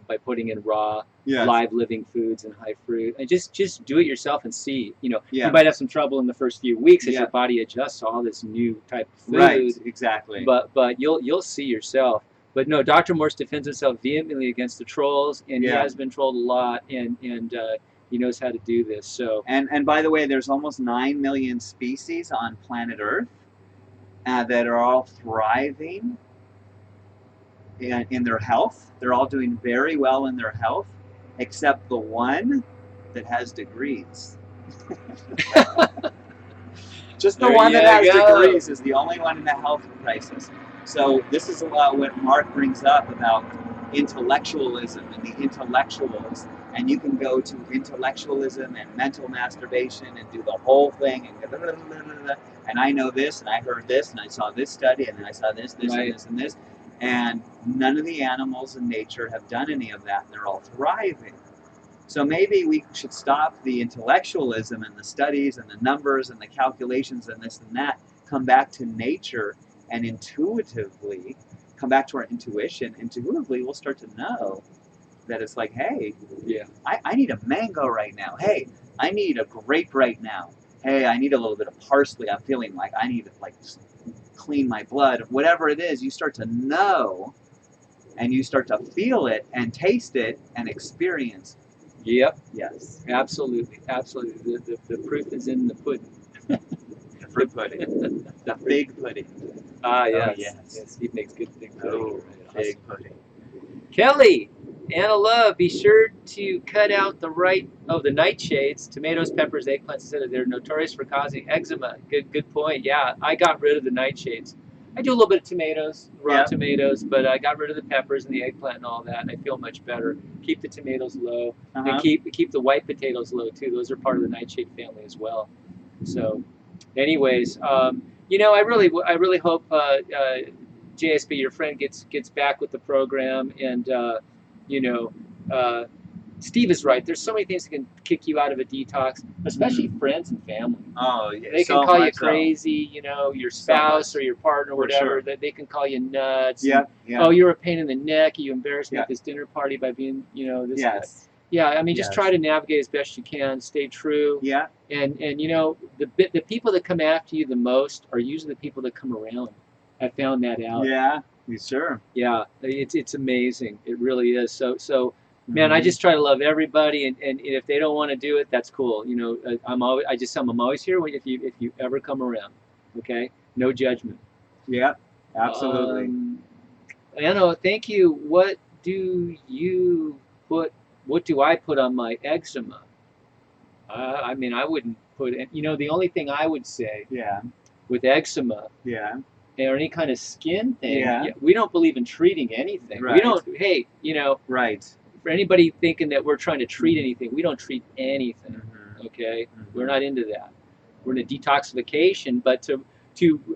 by putting in raw, Yes. live living foods and high fruit. And just do it yourself and see. Yeah. You might have some trouble in the first few weeks as Yeah. your body adjusts to all this new type of food. Right, exactly. But you'll see yourself. But no, Dr. Morse defends himself vehemently against the trolls, and he Yeah. has been trolled a lot, and he knows how to do this. So And by the way, there's almost 9 million species on planet Earth that are all thriving in their health. They're all doing very well in their health, except the one that has degrees. Just the There one that you has go. degrees is the only one in a health crisis. So this is a lot what Mark brings up about intellectualism and the intellectuals. And you can go to intellectualism and mental masturbation and do the whole thing and blah, blah, blah, blah, blah. And I know this and I heard this and I saw this study and then I saw this, Right. and this and this. And none of the animals in nature have done any of that, and they're all thriving. So maybe we should stop the intellectualism and the studies and the numbers and the calculations and this and that, come back to nature and intuitively come back to our intuition. Intuitively, we'll start to know that it's like, hey, yeah, I need a mango right now. Hey, I need a grape right now. Hey, I need a little bit of parsley. I'm feeling like I need to just clean my blood. Whatever it is, you start to know and you start to feel it and taste it and experience. yep, Yes. absolutely. The proof is in the pudding. The fruit pudding. The fig pudding. Ah, Oh, yes. yes. He makes good fig pudding. Oh, Right. fig pudding. Kelly, Anna Love, be sure to cut out the nightshades, tomatoes, peppers, eggplants, etc. They're notorious for causing eczema. Good point. Yeah, I got rid of the nightshades. I do a little bit of tomatoes, raw Yeah. tomatoes, but I got rid of the peppers and the eggplant and all that, and I feel much better. Keep the tomatoes low, Uh-huh. and keep the white potatoes low too. Those are part of the nightshade family as well. So, anyways, I really hope JSB, your friend, gets back with the program, and Steve is right. There's so many things that can kick you out of a detox, especially friends and family. Oh, yeah. They can so call you much so. crazy, your spouse much. or your partner, or For whatever. sure. That they can call you nuts. Yeah, and, yeah. oh, you're a pain in the neck. You embarrassed me Yeah. at this dinner party by being, this. Yes. Yeah, I mean, just Yes. try to navigate as best you can. Stay true. Yeah. And the people that come after you the most are usually the people that come around. I found that out. Yeah. You sure? Yeah, it's amazing. It really is. So man, I just try to love everybody, and if they don't want to do it, that's cool. I just tell them I'm always here if you ever come around. Okay, no judgment. Yeah. Absolutely. Anna, thank you. What do you put? What do I put on my eczema? I mean, I wouldn't put it. The only thing I would say Yeah. with eczema Yeah. or any kind of skin thing, Yeah. we don't believe in treating anything. We Right. don't. Hey, Right. for anybody thinking that we're trying to treat anything, we don't treat anything. Mhm. Okay, Mhm. we're not into that. We're in a detoxification, but to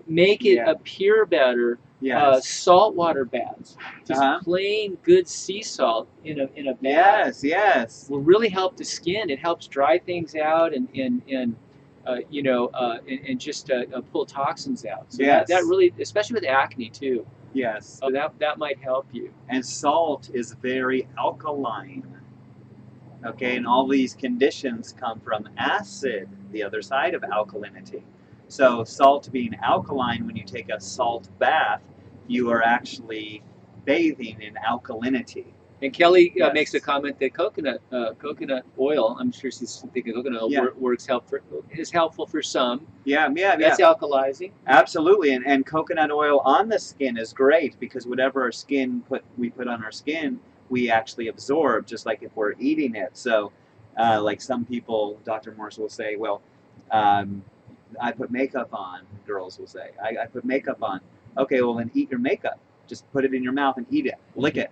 make it Yeah. appear better, Yes. saltwater baths, just Uh-huh. plain good sea salt in a bath. Yes. Yes. Will really help the skin. It helps dry things out and just pull toxins out. So Yes. that really, especially with acne too, Yes. that might help you. And salt is very alkaline. Okay, and all these conditions come from acid, the other side of alkalinity. So salt being alkaline, when you take a salt bath, you are actually bathing in alkalinity. And Kelly Yes. makes a comment that coconut oil, I'm sure she's thinking coconut oil, Yeah. is helpful for some. Yeah. That's alkalizing. Absolutely, and coconut oil on the skin is great because whatever our skin we put on our skin, we actually absorb, just like if we're eating it. So, like some people, Dr. Morse will say, well, I put makeup on, girls will say. I put makeup on. Okay, well then eat your makeup. Just put it in your mouth and eat it. Lick it.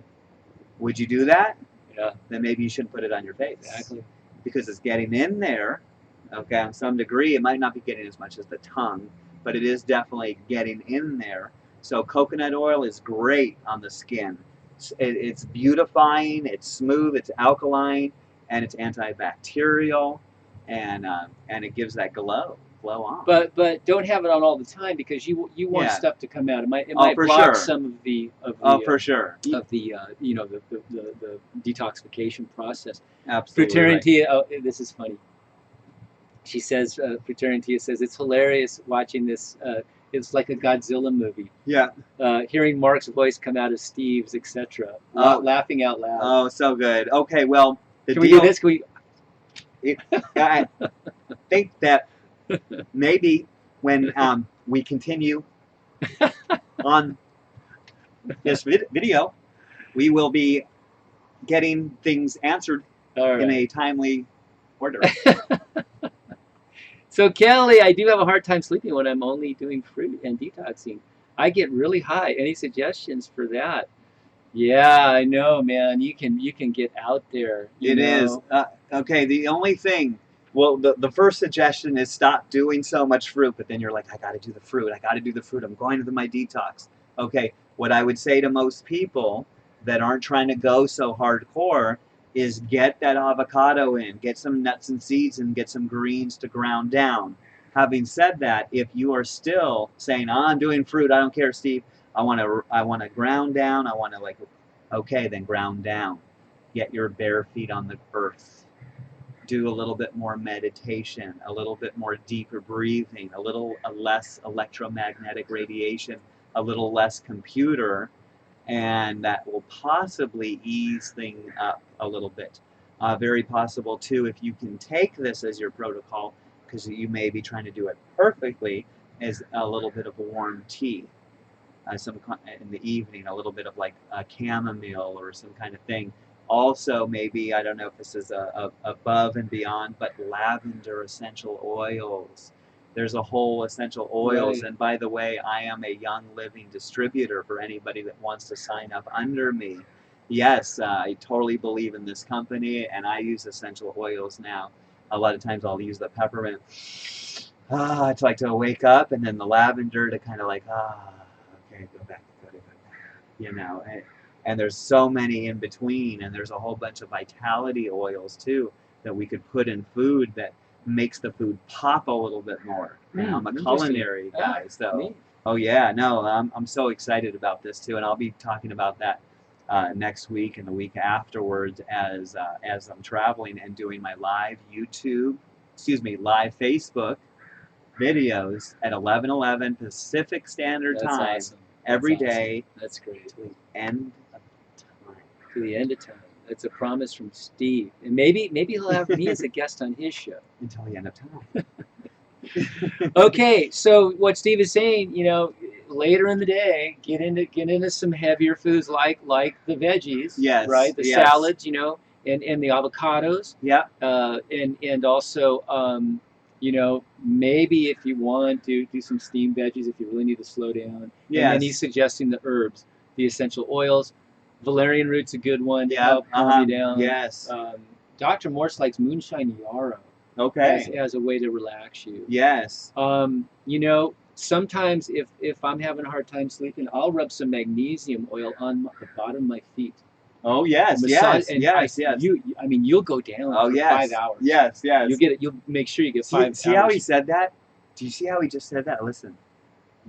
Would you do that? Yeah. Then maybe you shouldn't put it on your face. Exactly. Because it's getting in there, okay, on some degree. It might not be getting as much as the tongue, but it is definitely getting in there. So coconut oil is great on the skin. It's beautifying, it's smooth, it's alkaline, and it's antibacterial, and it gives that glow on. But don't have it on all the time because you want Yeah. stuff to come out. It might for block sure. some of the For sure. of the the detoxification process. Absolutely. Fraternity, this is funny. She says, Fraternity says, it's hilarious watching this. It's like a Godzilla movie. Yeah. Hearing Mark's voice come out of Steve's, etc. Laughing out loud. Oh, so good. Okay, well, Can we do this? Can we? I think that maybe when we continue on this video, we will be getting things answered in a timely order. So Kelly, I do have a hard time sleeping when I'm only doing fruit and detoxing. I get really high. Any suggestions for that? Yeah, I know, man. You can get out there. It is. Okay, the only thing, well, the first suggestion is stop doing so much fruit, but then you're like, I got to do the fruit. I got to do the fruit. I'm going to my detox. Okay, what I would say to most people that aren't trying to go so hardcore is get that avocado in, get some nuts and seeds, and get some greens to ground down. Having said that, if you are still saying, oh, I'm doing fruit, I don't care, Steve, I want to ground down, I want to okay, then ground down. Get your bare feet on the earth. Do a little bit more meditation, a little bit more deeper breathing, a little less electromagnetic radiation, a little less computer, and that will possibly ease things up a little bit. Very possible too, if you can take this as your protocol, because you may be trying to do it perfectly, is a little bit of a warm tea. In the evening, a little bit of like a chamomile or some kind of thing. Also, maybe, I don't know if this is above and beyond, but lavender essential oils. There's a whole essential oils. Right. And by the way, I am a Young Living distributor for anybody that wants to sign up under me. Yes, I totally believe in this company, and I use essential oils now. A lot of times I'll use the peppermint to like to wake up, and then the lavender to kind of like, okay, go back, you know. And there's so many in between, and there's a whole bunch of vitality oils too that we could put in food that makes the food pop a little bit more. I'm a culinary guy, so oh yeah, no, I'm so excited about this too, and I'll be talking about that next week and the week afterwards as I'm traveling and doing my live Facebook videos at 11:11 Pacific Standard Time. Awesome. Every day. That's great. To the end of time. To the end of time. That's a promise from Steve. And maybe he'll have me as a guest on his show. Until the end of time. Okay, so what Steve is saying, later in the day, get into some heavier foods like the veggies. Yes. Right? The salads, and the avocados. Yeah. And also maybe if you want to do some steamed veggies, if you really need to slow down. Yes. And then he's suggesting the herbs, the essential oils. Valerian root's a good one to Yeah. help calm you down. Yes. Dr. Morse likes moonshine yarrow. Okay. As a way to relax you. Yes. Sometimes if I'm having a hard time sleeping, I'll rub some magnesium oil on the bottom of my feet. Oh yes, yes. You'll go down for 5 hours. Yes, yes. You'll make sure you get 5 hours. See how he said that? Do you see how he just said that? Listen,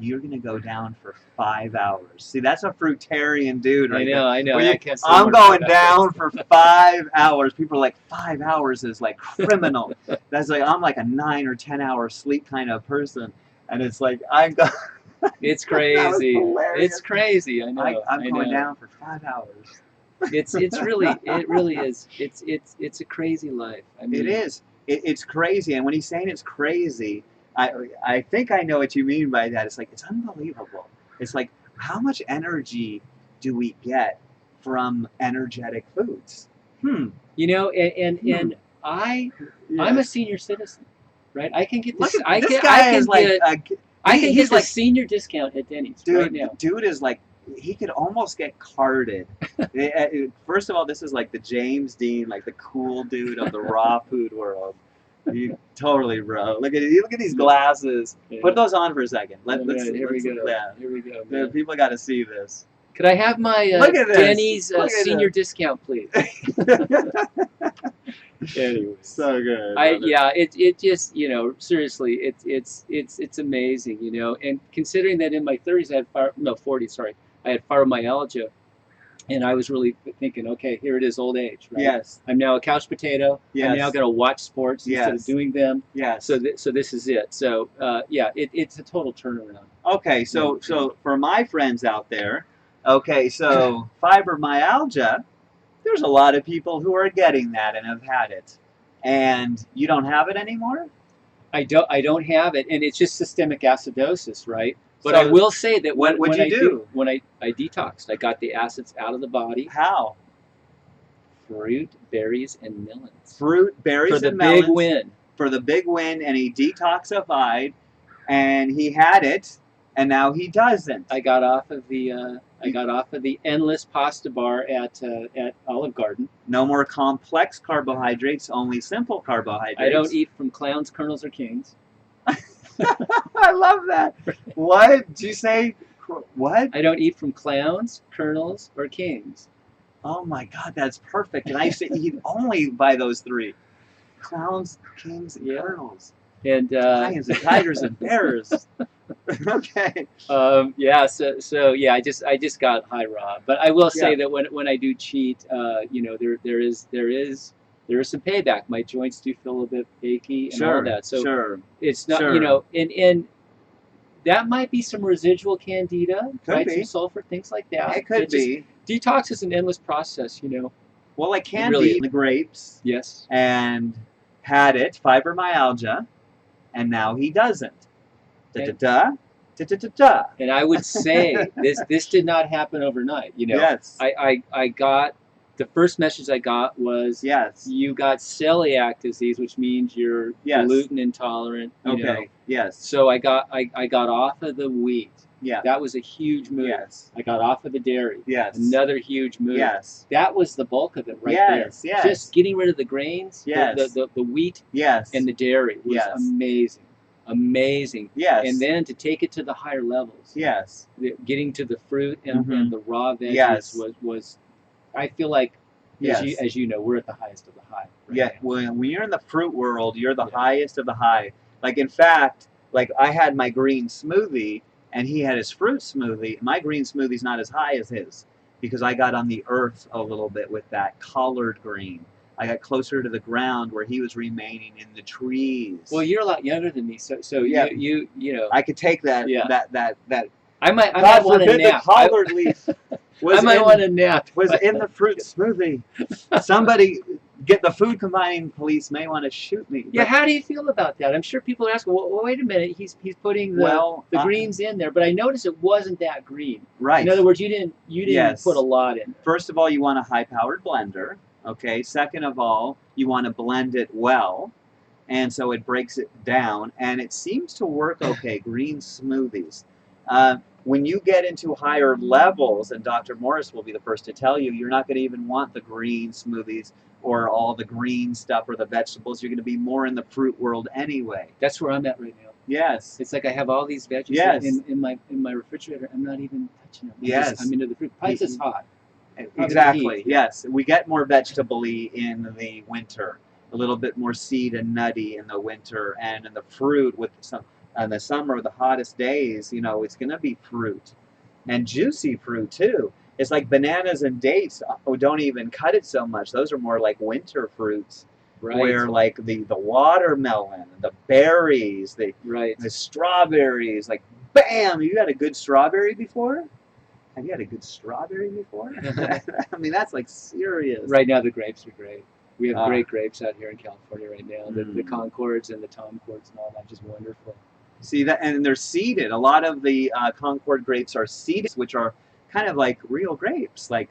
you're going to go down for 5 hours. See, that's a fruitarian dude right there. I know. Where you- I can't say I'm more going about down for 5 hours. People are like, 5 hours is like criminal. That's like, I'm like a 9 or 10 hour sleep kind of person. And it's like, I'm going. It's That was crazy. hilarious. It's crazy. I know. I'm I going know. down for 5 hours. It really is. It's a crazy life. I mean, It is. It's crazy. And when he's saying it's crazy, I think I know what you mean by that. It's like, it's unbelievable. It's like, how much energy do we get from energetic foods? You know, and I'm a senior citizen, right? I can get this. Look at I this can. guy I can is like, get. I can he's get the like, senior discount at Denny's right now. dude is like, he could almost get carded. First of all, this is like the James Dean, like the cool dude of the raw food world. You totally, bro. Look at these glasses. Yeah. Put those on for a second. Here we go. Yeah. Here we go. The Man. people got to see this. Could I have my Look at this. Denny's Look at senior discount, please? Anyways. So good. It just, you know, seriously, it's amazing, you know. And considering that in my 30s I had 40s, sorry, I had fibromyalgia, and I was really thinking, okay, here it is, old age, right? Yes. I'm now a couch potato. Yes. I'm now going to watch sports instead of doing them. Yes. So this is it. So it's a total turnaround. Okay, so for my friends out there, okay, so fibromyalgia, there's a lot of people who are getting that and have had it, and you don't have it anymore. I don't have it, and it's just systemic acidosis, right? But So I will say that what would you do? When I detoxed, I got the acids out of the body. How? Fruit, berries, and melons. Fruit, berries, For the and melons. big win. For the big win, and he detoxified, and he had it, and now he doesn't. I got off of the endless pasta bar at Olive Garden. No more complex carbohydrates, only simple carbohydrates. I don't eat from clowns, colonels, or kings. I love that. What did you say? What? I don't eat from clowns, colonels, or kings. Oh my God, that's perfect. And I used to eat only by those three: clowns, kings, and colonels. And lions and tigers and bears. Okay. So I just got high raw. But I will say that when I do cheat, you know, there is some payback. My joints do feel a bit achy and all that. So it's not, you know, and that might be some residual candida, right? Some sulfur, things like that. It could be. Detox is an endless process, you know. Well, I can be in the grapes. Yes. And had it, fibromyalgia, and now he doesn't. Da-da-da, da-da-da-da. And I would say this did not happen overnight, you know. Yes. I got, the first message I got was, you got celiac disease, which means you're gluten intolerant. You know. Yes. So I got off of the wheat. Yeah. That was a huge move. Yes. I got off of the dairy. Yes. Another huge move. Yes. That was the bulk of it right there. Yes. Just getting rid of the grains, yes. the wheat yes. and the dairy was amazing. Amazing. Yes. And then to take it to the higher levels. Yes. Getting to the fruit and the raw veggies was I feel like, as you know, we're at the highest of the high. Right now. When you're in the fruit world, you're the highest of the high. Like, in fact, like I had my green smoothie and he had his fruit smoothie. My green smoothie's not as high as his because I got on the earth a little bit with that collard green. I got closer to the ground where he was remaining in the trees. Well, you're a lot younger than me, so you know. I could take that. That. I might want a nap. The collard leaf I might want a nap. Was in the fruit smoothie. Somebody, get the food combining police may want to shoot me. Yeah, how do you feel about that? I'm sure people are asking, well, wait a minute, he's putting the greens in there, but I noticed it wasn't that green. Right. In other words, you didn't put a lot in. First of all, you want a high-powered blender. Okay. Second of all, you want to blend it well, and so it breaks it down, and it seems to work okay. Green smoothies. When you get into higher levels, and Dr. Morris will be the first to tell you, you're not going to even want the green smoothies or all the green stuff or the vegetables. You're going to be more in the fruit world anyway. That's where I'm at right now. Yes. It's like I have all these veggies in my refrigerator. I'm not even touching them. I'm into the fruit. Plus it's hot. Exactly. Yes. We get more vegetable-y in the winter. A little bit more seed and nutty in the winter, and in the fruit with some in the summer, the hottest days, it's going to be fruit and juicy fruit too. It's like bananas and dates don't even cut it so much. Those are more like winter fruits. Right. Where like the watermelon, the berries, the strawberries, like bam, you had a good strawberry before? Have you had a good strawberry before? I mean, that's like serious. Right now the grapes are great. We have great grapes out here in California right now. The Concords and the Tomcords and all that, just wonderful. See that, and they're seeded. A lot of the Concord grapes are seeded, which are kind of like real grapes. Like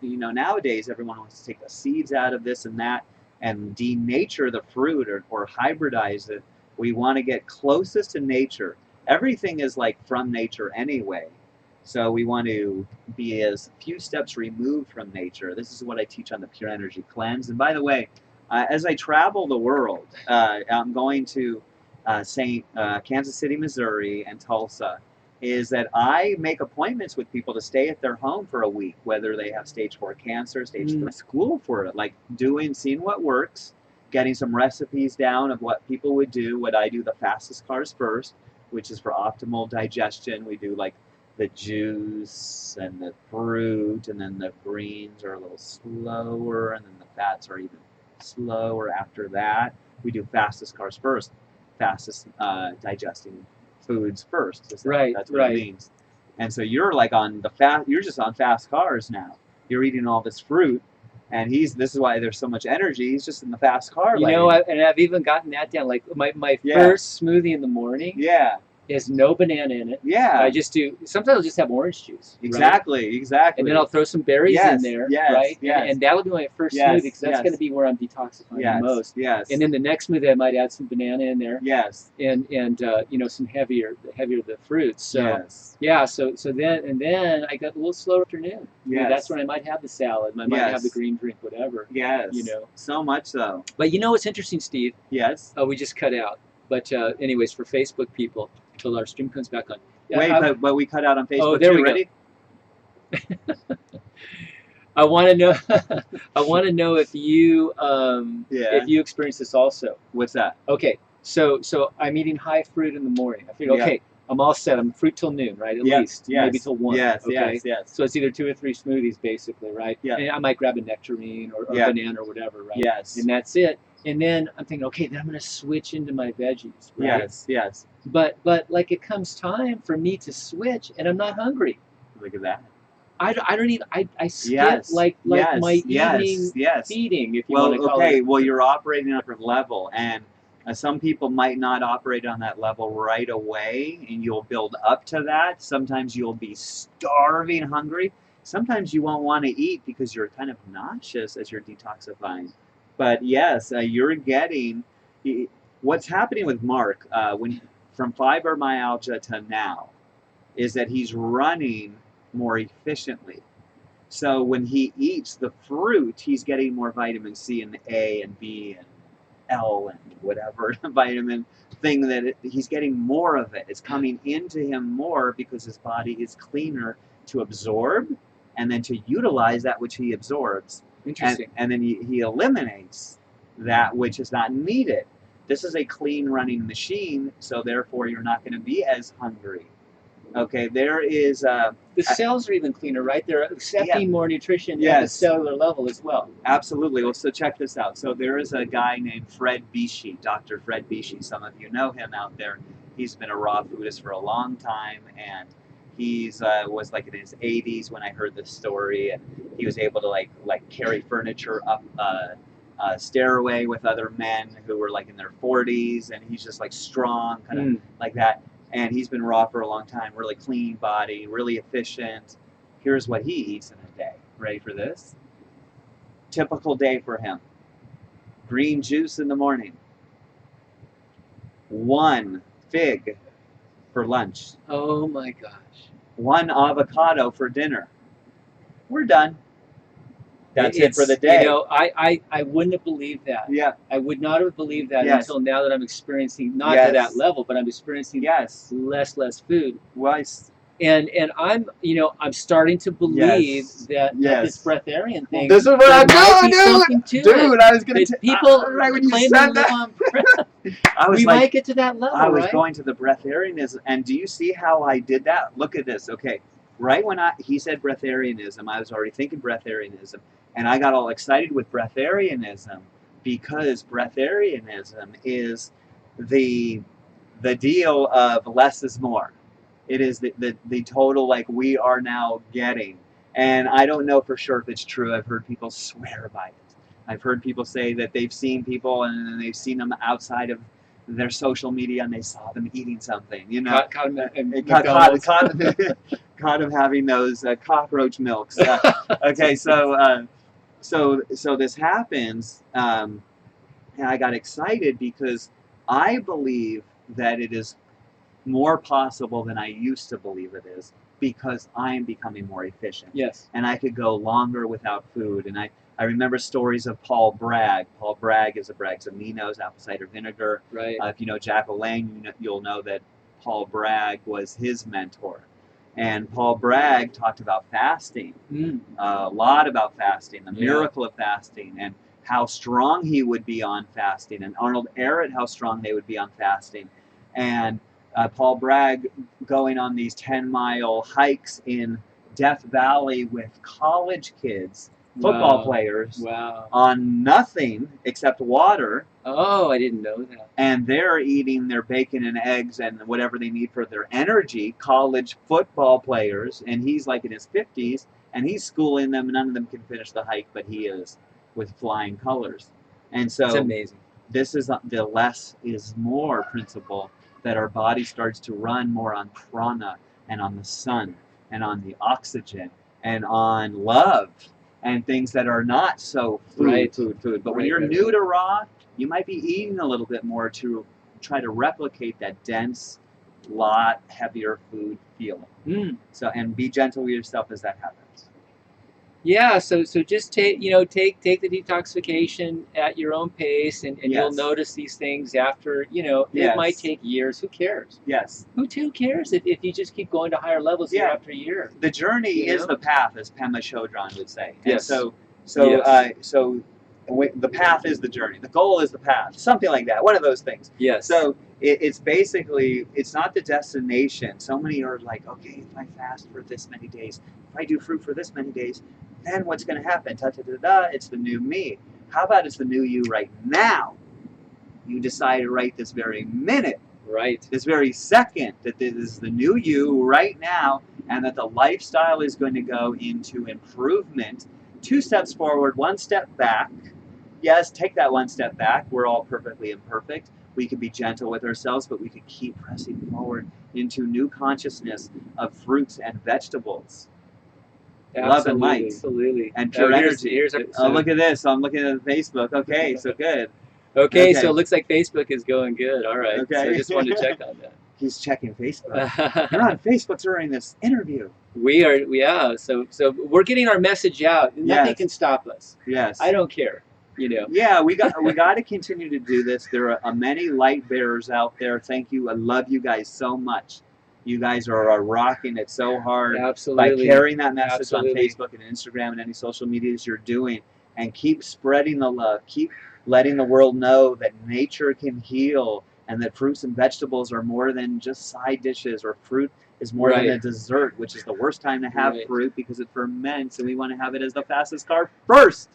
nowadays everyone wants to take the seeds out of this and that and denature the fruit or hybridize it. We want to get closest to nature. Everything is like from nature anyway. So we want to be as few steps removed from nature. This is what I teach on the Pure Energy Cleanse. And by the way, as I travel the world, I'm going to Kansas City, Missouri, and Tulsa, is that I make appointments with people to stay at their home for a week, whether they have stage 4 cancer, stage 3, school for it, like seeing what works, getting some recipes down of what people would do. What I do, the fastest cars first, which is for optimal digestion. We do like the juice and the fruit, and then the greens are a little slower, and then the fats are even slower after that. We do fastest cars first, fastest digesting foods first. That's what it means. And so you're like on the you're just on fast cars now. You're eating all this fruit, and this is why there's so much energy. He's just in the fast car. And I've even gotten that down. Like my first smoothie in the morning. Yeah. Is no banana in it. Yeah. I just do. Sometimes I'll just have orange juice. Exactly. Right? Exactly. And then I'll throw some berries in there. Yes, right. Yes. And that'll be my first smoothie, because that's going to be where I'm detoxifying the most. Yes. And then the next smoothie I might add some banana in there. Yes. And some heavier the fruits. So yes. Yeah. So then I got a little slower afternoon. Yes. That's when I might have the salad. I might have the green drink, whatever. Yes. So much so. But what's interesting, Steve? Yes. We just cut out. But anyways, for Facebook people, until our stream comes back on. But we cut out on Facebook. Oh, there we ready? Go. I want to know. I want to know if you experience this also. What's that? Okay, so I'm eating high fruit in the morning. I figure, okay, I'm all set. I'm fruit till noon, right? At least, maybe till 1. Yes, okay? yes. So it's either 2 or 3 smoothies, basically, right? Yeah. And I might grab a nectarine or banana or whatever, right? Yes. And that's it. And then I'm thinking, okay, then I'm going to switch into my veggies, right? Yes, yes. But like it comes time for me to switch, and I'm not hungry. Look at that. I don't even. I skip my evening feeding, if you want to call it. Well, you're operating on a different level, and some people might not operate on that level right away, and you'll build up to that. Sometimes you'll be starving hungry. Sometimes you won't want to eat because you're kind of nauseous as you're detoxifying. But yes, you're getting what's happening with Mark from fibromyalgia to now is that he's running more efficiently. So when he eats the fruit, he's getting more vitamin C and A and B and L and whatever vitamin thing that he's getting more of it. It's coming into him more because his body is cleaner to absorb and then to utilize that which he absorbs. Interesting. And then he eliminates that which is not needed. This is a clean running machine, so therefore you're not going to be as hungry. Okay, there is... the cells are even cleaner, right? They're accepting more nutrition at the cellular level as well. Absolutely. Well, so check this out. So there is a guy named Fred Bishi, Dr. Fred Bishi. Some of you know him out there. He's been a raw foodist for a long time, and he's was like in his 80s when I heard this story, and he was able to like carry furniture up a stairway with other men who were like in their 40s, and he's just like strong, kind of like that. And he's been raw for a long time, really clean body, really efficient. Here's what he eats in a day. Ready for this? Typical day for him. Green juice in the morning. 1 fig for lunch. Oh my gosh. 1 avocado for dinner. We're done. That's it for the day. I wouldn't have believed that. Yeah. I would not have believed that until now that I'm experiencing, not to that level, but I'm experiencing less food. Well, And I'm, I'm starting to believe Yes. that this Yes. breatharian Well, thing, this is what there I'm might be doing, something to it. dude. I was gonna That people right when you claim said to live that, on breath. I was We like, might get to that level, I was right? going to the breatharianism, and do you see how I did that? Look at this. Okay, right when he said breatharianism, I was already thinking breatharianism, and I got all excited with breatharianism because breatharianism is the the deal of less is more. It is the total, like, we are now getting. And I don't know for sure if it's true. I've heard people swear by it. I've heard people say that they've seen people and they've seen them outside of their social media and they saw them eating something, you know. Caught him at McDonald's. Caught them having those cockroach milks. Okay, so this happens, and I got excited because I believe that it is more possible than I used to believe it is because I am becoming more efficient. Yes. And I could go longer without food. And I remember stories of Paul Bragg. Paul Bragg is a Bragg's aminos, apple cider vinegar. Right. If you know Jack LaLanne, you'll know that Paul Bragg was his mentor. And Paul Bragg talked about fasting, a lot about fasting, the miracle of fasting, and how strong he would be on fasting, and Arnold Ehret, how strong they would be on fasting. And Paul Bragg going on these 10-mile hikes in Death Valley with college kids, football players, on nothing except water. Oh, I didn't know that. And they're eating their bacon and eggs and whatever they need for their energy, college football players, and he's like in his 50s, and he's schooling them, and none of them can finish the hike, but he is, with flying colors. And so it's amazing. This is the less is more principle, that our body starts to run more on prana and on the sun and on the oxygen and on love and things that are not so food. But when you're new to raw, you might be eating a little bit more to try to replicate that dense, lot heavier food feeling. So, and be gentle with yourself as that happens. Yeah, so just take the detoxification at your own pace, and you'll notice these things after, it might take years. Who cares? Yes. Who cares if you just keep going to higher levels year after year? The journey is the path, as Pema Chodron would say. Yes. And so the path is the journey. The goal is the path. Something like that. One of those things. Yes. So it's basically, it's not the destination. So many are like, okay, if I fast for this many days, if I do fruit for this many days, then what's going to happen? It's the new me. How about it's the new you right now? You decide right this very minute, this very second, that this is the new you right now, and that the lifestyle is going to go into improvement. 2 steps forward, 1 step back. Yes, take that 1 step back. We're all perfectly imperfect. We can be gentle with ourselves, but we can keep pressing forward into new consciousness of fruits and vegetables. Love and light. Absolutely. And pure energy. Oh, look at this. I'm looking at Facebook. Okay, so good. Okay, so it looks like Facebook is going good. All right. Okay. So I just wanted to check on that. He's checking Facebook. You're on Facebook during this interview. We are, so we're getting our message out. Nothing can stop us. Yes. I don't care. Yeah, we got to continue to do this. There are many light bearers out there. Thank you. I love you guys so much. You guys are rocking it so hard. Absolutely. By carrying that message on Facebook and Instagram and any social medias you're doing, and keep spreading the love. Keep letting the world know that nature can heal, and that fruits and vegetables are more than just side dishes, or fruit is more than a dessert, which is the worst time to have fruit because it ferments, and we want to have it as the fastest carb first.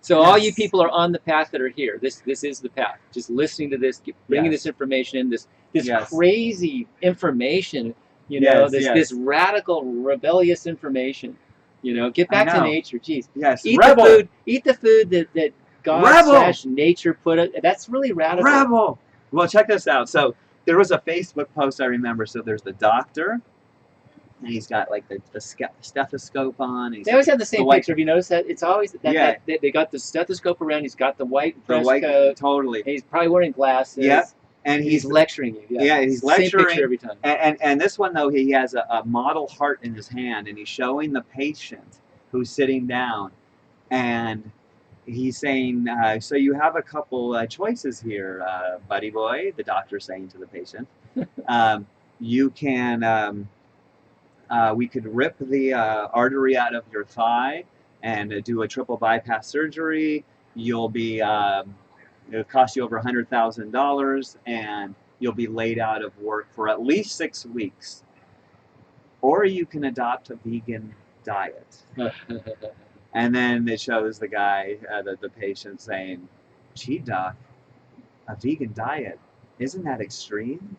So all you people are on the path that are here. This is the path. Just listening to this, bringing this information in, this crazy information, this radical, rebellious information. Get back to nature. Jeez. Yes. Eat the food that God / nature put it. That's really radical. Rebel. Well, check this out. So there was a Facebook post I remember. So there's the doctor, and he's got like the stethoscope on. They always have the same picture. Have you noticed that? It's always that they got the stethoscope around. He's got the white coat. Totally. And he's probably wearing glasses. Yeah. And he's lecturing you. Yeah, he's lecturing. Same picture every time. And this one, though, he has a model heart in his hand, and he's showing the patient who's sitting down, and he's saying, so you have a couple choices here, buddy boy, the doctor's saying to the patient. You can We could rip the artery out of your thigh and do a triple bypass surgery. You'll be, it'll cost you over $100,000, and you'll be laid out of work for at least 6 weeks. Or you can adopt a vegan diet. And then it shows the guy, the patient saying, "Gee, doc, a vegan diet, isn't that extreme?"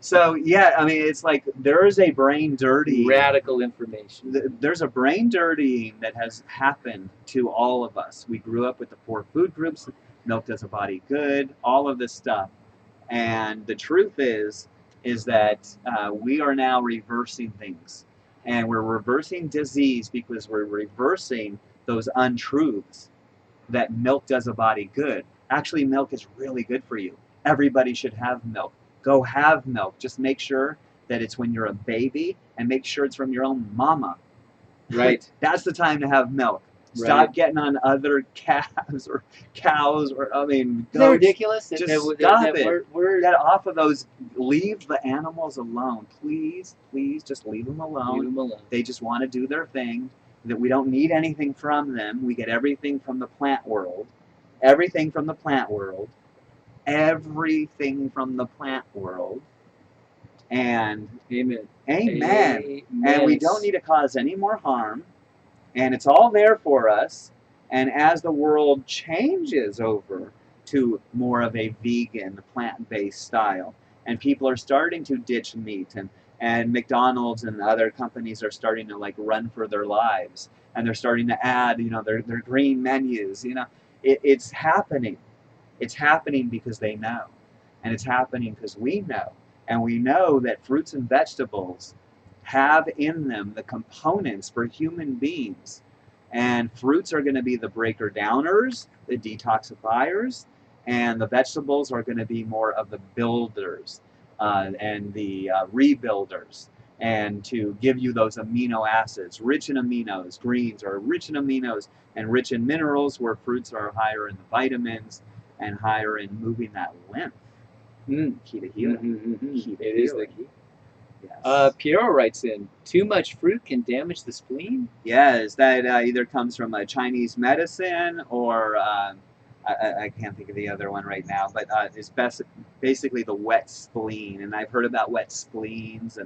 So yeah, I mean, it's like there is a brain dirty, Radical information. There's a brain dirtying that has happened to all of us. We grew up with the 4 food groups, milk does a body good, all of this stuff. And the truth is that we are now reversing things. And we're reversing disease because we're reversing those untruths that milk does a body good. Actually, milk is really good for you. Everybody should have milk. Go have milk. Just make sure that it's when you're a baby, and make sure it's from your own mama. Right. That's the time to have milk. Stop Right. getting on other calves or cows or, I mean, Isn't that goats. ridiculous? Just stop it. We're Get off of those. Leave the animals alone. Please, please just leave them alone. leave them alone. They just want to do their thing. That we don't need anything from them. We get everything from the plant world. Everything from the plant world. Everything from the plant world. And Amen. amen. And we don't need to cause any more harm. And it's all there for us. And as the world changes over to more of a vegan, plant-based style, and people are starting to ditch meat, and McDonald's and other companies are starting to like run for their lives, and they're starting to add, you know, their green menus, you know, it's happening. It's happening because they know, and it's happening because we know, and we know that fruits and vegetables have in them the components for human beings. And fruits are going to be the breaker downers, the detoxifiers, and the vegetables are going to be more of the builders and the rebuilders, and to give you those amino acids, rich in aminos. Greens are rich in aminos and rich in minerals, where fruits are higher in the vitamins and higher in moving that lymph. Key to healing. Key to It is the healing. key. Yes. Piero writes in, too much fruit can damage the spleen? Yes, that either comes from a Chinese medicine or I can't think of the other one right now, but it's basically the wet spleen. And I've heard about wet spleens,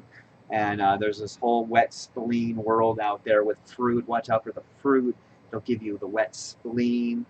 and there's this whole wet spleen world out there with fruit. Watch out for the fruit. They'll give you the wet spleen.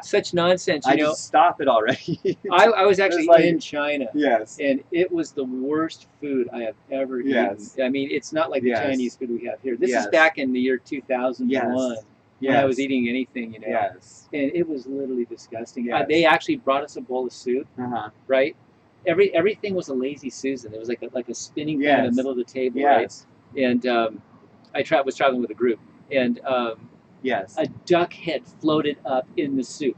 Such nonsense, I just stop it already. I was actually like- in China, Yes. and it was the worst food I have ever Yes. eaten. I mean, it's not like the Yes. Chinese food we have here. This Yes. is back in the year 2001 when I was eating anything, you know. Yes. And it was literally disgusting. Yes. They actually brought us a bowl of soup, Uh-huh. right? Everything was a lazy Susan. There was like a spinning thing in the Yes. middle of the table, Yes. right? And I was traveling with a group, and Yes. a duck head floated up in the soup.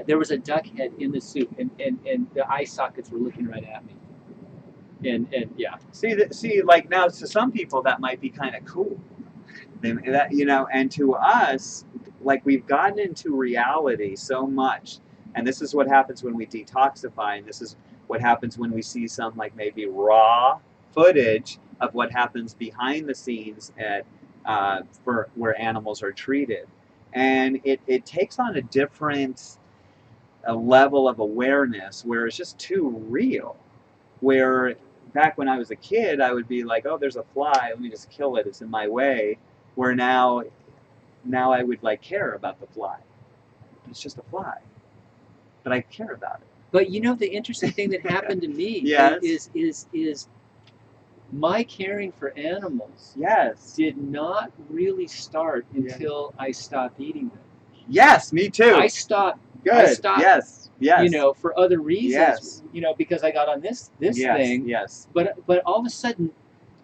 There was a duck head in the soup, and the eye sockets were looking right at me. And yeah. See, like now to some people that might be kind of cool. That, you know, and to us, like we've gotten into reality so much, and this is what happens when we detoxify, and this is what happens when we see some like maybe raw footage of what happens behind the scenes at for where animals are treated, and it takes on a different level of awareness where it's just too real. Where back when I was a kid, I would be like, oh, there's a fly, let me just kill it, it's in my way. Where now I would like care about the fly. It's just a fly, but I care about it. But you know, the interesting thing that happened to me Yes. is my caring for animals Yes. did not really start until I stopped eating them. Yes, me too. I stopped, Good. stopped, Yes. Yes. you know, for other reasons. Yes. You know, because I got on this yes. thing. Yes. But all of a sudden,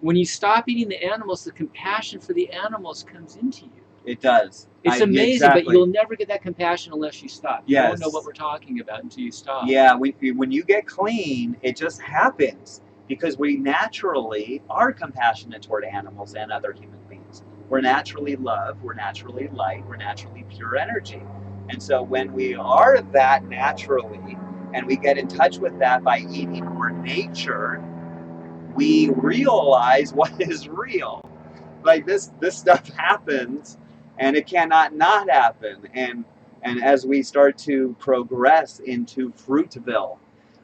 when you stop eating the animals, the compassion for the animals comes into you. It does. It's amazing, exactly. but you'll never get that compassion unless you stop. You Yes. don't know what we're talking about until you stop. Yeah, when you get clean, it just happens because we naturally are compassionate toward animals and other human beings. We're naturally love, we're naturally light, we're naturally pure energy. And so when we are that naturally, and we get in touch with that by eating more nature, we realize what is real. Like this stuff happens, and it cannot not happen. And as we start to progress into Fruitville,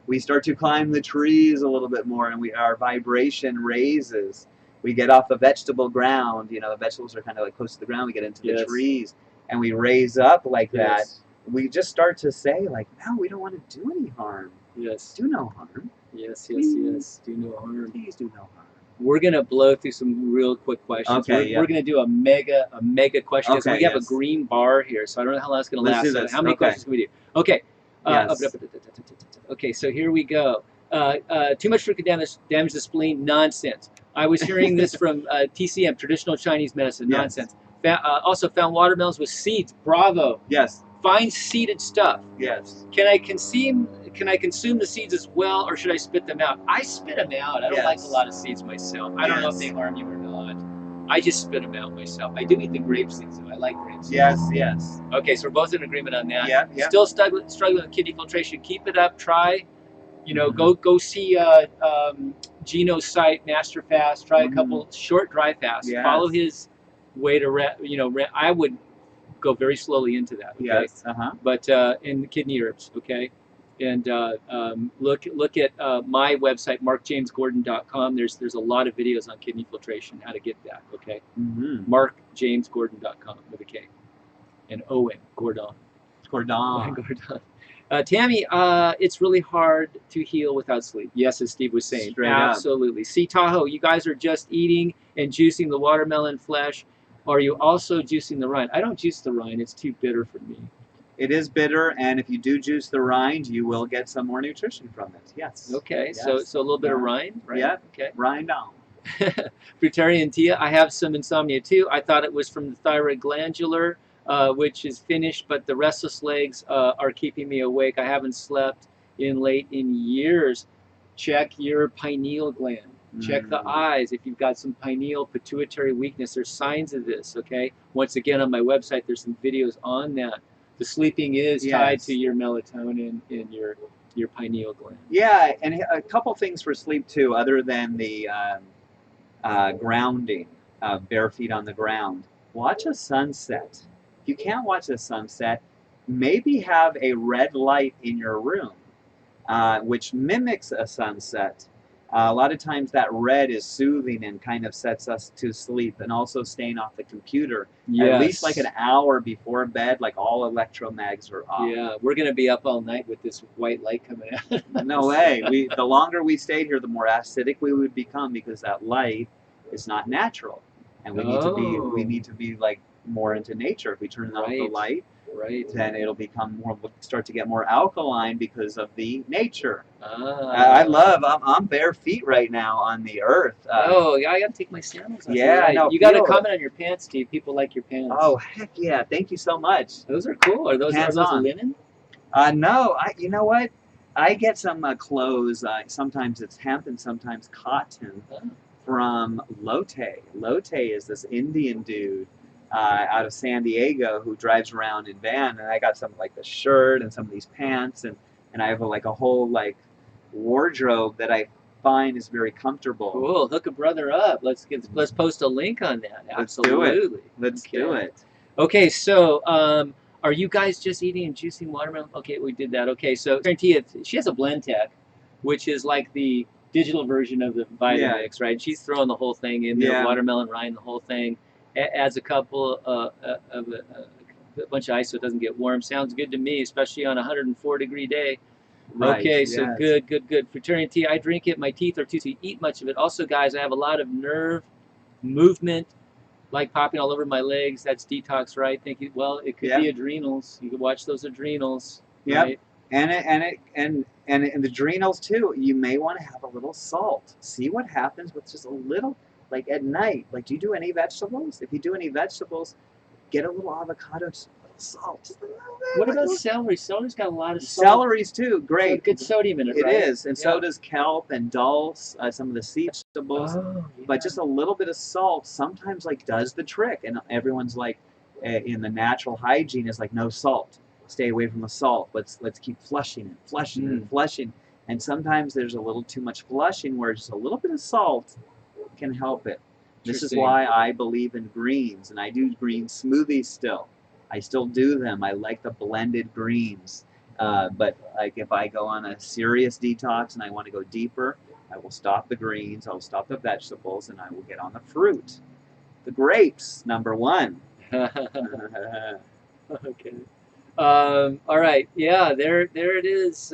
we start to climb the trees a little bit more, and our vibration raises. We get off the vegetable ground. You know, the vegetables are kind of like close to the ground. We get into the trees, and we raise up like that. We just start to say, like, no, we don't want to do any harm. Yes. Do no harm. Yes, yes, yes. Do no harm. Please do no harm. We're gonna blow through some real quick questions. Okay, we're gonna do a mega question because Okay, we have a green bar here, so I don't know how long it's gonna Let's last. do So this. how many Okay. questions can we do? Okay. Yes. Okay, so here we go. Too much fruit can damage the spleen. Nonsense. I was hearing this from TCM, traditional Chinese medicine. Yes. Nonsense. Also found watermelons with seeds. Bravo. Yes. Find seeded stuff. Yes. Can I consume the seeds as well, or should I spit them out? I spit them out. I don't like a lot of seeds myself. I don't know if they harm you or not. I just spit them out myself. I do eat the grape seeds though. I like grape seeds. Yes. Yes. Okay, so we're both in agreement on that. Yeah. Yeah. Still struggling with kidney filtration. Keep it up. Try. You know, go see Gino's site, Master Fast. Try a couple short dry fasts. Yes. Follow his way to I would go very slowly into that. Okay? Yes. But in the kidney herbs, okay, and look at my website, markjamesgordon.com. There's a lot of videos on kidney filtration, how to get that. Okay, markjamesgordon.com with a K, and Owen Gordon. Gordon. Tammy, it's really hard to heal without sleep. Yes, as Steve was saying. Straight up. Absolutely. See, Tahoe, you guys are just eating and juicing the watermelon flesh. Are you also juicing the rind? I don't juice the rind. It's too bitter for me. It is bitter, and if you do juice the rind, you will get some more nutrition from it. Yes. Okay, Yes. so a little bit of rind, right? Yeah. Okay. Rind on. Fruitarian Tia, I have some insomnia too. I thought it was from the thyroid glandular, which is finished, but the restless legs are keeping me awake. I haven't slept in years. Check your pineal gland. Check the eyes. If you've got some pineal pituitary weakness, there's signs of this, okay? Once again, on my website, there's some videos on that. The sleeping is tied to your melatonin in your pineal gland. Yeah, and a couple things for sleep too, other than the grounding, bare feet on the ground. Watch a sunset. If you can't watch a sunset, maybe have a red light in your room, which mimics a sunset. A lot of times that red is soothing and kind of sets us to sleep, and also staying off the computer. Yes. At least like an hour before bed, like all electromags are off. Yeah, we're going to be up all night with this white light coming out. No way. The longer we stayed here, the more acidic we would become, because that light is not natural. And we need to be like more into nature. If we turn off the light, then it'll become more, start to get more alkaline because of the nature. I'm bare feet right now on the earth. I gotta take my sandals off. Yeah, no, you gotta comment on your pants, Steve. People like your pants. Oh, heck yeah. Thank you so much. Those are cool. Are those linen? No, you know what? I get some clothes. Sometimes it's hemp and sometimes cotton from Lotte. Lotte is this Indian dude out of San Diego who drives around in van, and I got some like the shirt and some of these pants, and I have a whole like wardrobe that I find is very comfortable. Cool. Hook a brother up. Let's post a link on that. Absolutely. Let's do it. Okay, so are you guys just eating and juicing watermelon? Okay, we did that. Okay, so Tia, she has a blend tech, which is like the digital version of the Vitamix, right? She's throwing the whole thing in there, watermelon rind, the whole thing. Adds a couple of a bunch of ice so it doesn't get warm. Sounds good to me, especially on a 104-degree day. Right, okay, so good. Fruitarian tea, I drink it. My teeth are too to eat much of it. Also, guys, I have a lot of nerve movement, like popping all over my legs. That's detox, right? Thank you. Well, it could be adrenals. You could watch those adrenals. Yeah, right? and the adrenals too. You may want to have a little salt. See what happens with just a little. Like at night, like, do you do any vegetables? If you do any vegetables, get a little avocado salt. What about celery? Celery's got a lot of salt. Celery's too, great. Good sodium in it, It right? is, and so does kelp and dulse, some of the sea vegetables. But just a little bit of salt sometimes like does the trick. And everyone's like, in the natural hygiene is like no salt. Stay away from the salt. Let's keep flushing and flushing and flushing. And sometimes there's a little too much flushing where just a little bit of salt can help it. This is Interesting. why I believe in greens, and I do green smoothies still. I still do them. I like the blended greens. But like if I go on a serious detox and I want to go deeper, I will stop the greens, I will stop the vegetables, and I will get on the fruit. The grapes, number one. Okay. All right. Yeah, there it is.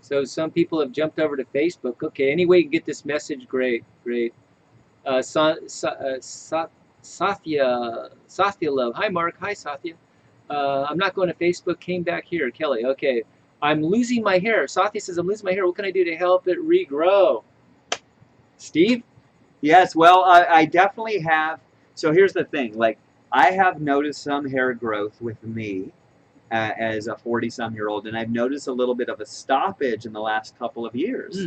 So some people have jumped over to Facebook. Okay. Any way you can get this message, great, great. Sathya Love. Hi, Mark. Hi, Sathya. I'm not going to Facebook. Came back here. Kelly. Okay. I'm losing my hair. Sathya says, I'm losing my hair. What can I do to help it regrow? Steve? Yes, well, I definitely have. So here's the thing. Like, I have noticed some hair growth with me as a 40-some-year-old, and I've noticed a little bit of a stoppage in the last couple of years.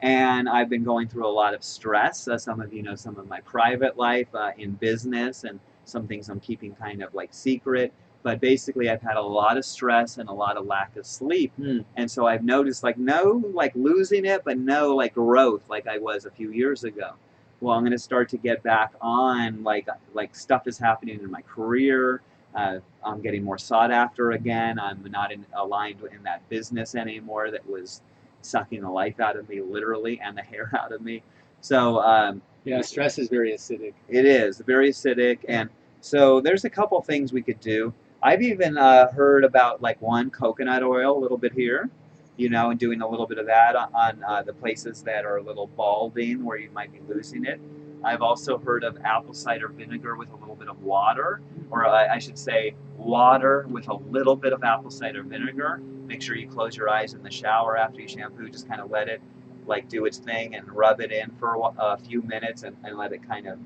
And I've been going through a lot of stress. Some of you know some of my private life in business, and some things I'm keeping kind of like secret. But basically, I've had a lot of stress and a lot of lack of sleep. And so I've noticed like no like losing it, but no like growth like I was a few years ago. Well, I'm going to start to get back on like stuff is happening in my career. I'm getting more sought after again. I'm not aligned in that business anymore that was sucking the life out of me, literally, and the hair out of me. So yeah, stress is very acidic. It is very acidic, and so there's a couple things we could do. I've even heard about like coconut oil, a little bit here, you know, and doing a little bit of that on the places that are a little balding where you might be losing it. I've also heard of apple cider vinegar with a little bit of water, or I should say water with a little bit of apple cider vinegar. Make sure you close your eyes in the shower after you shampoo. Just kind of let it like do its thing and rub it in for a few minutes and let it kind of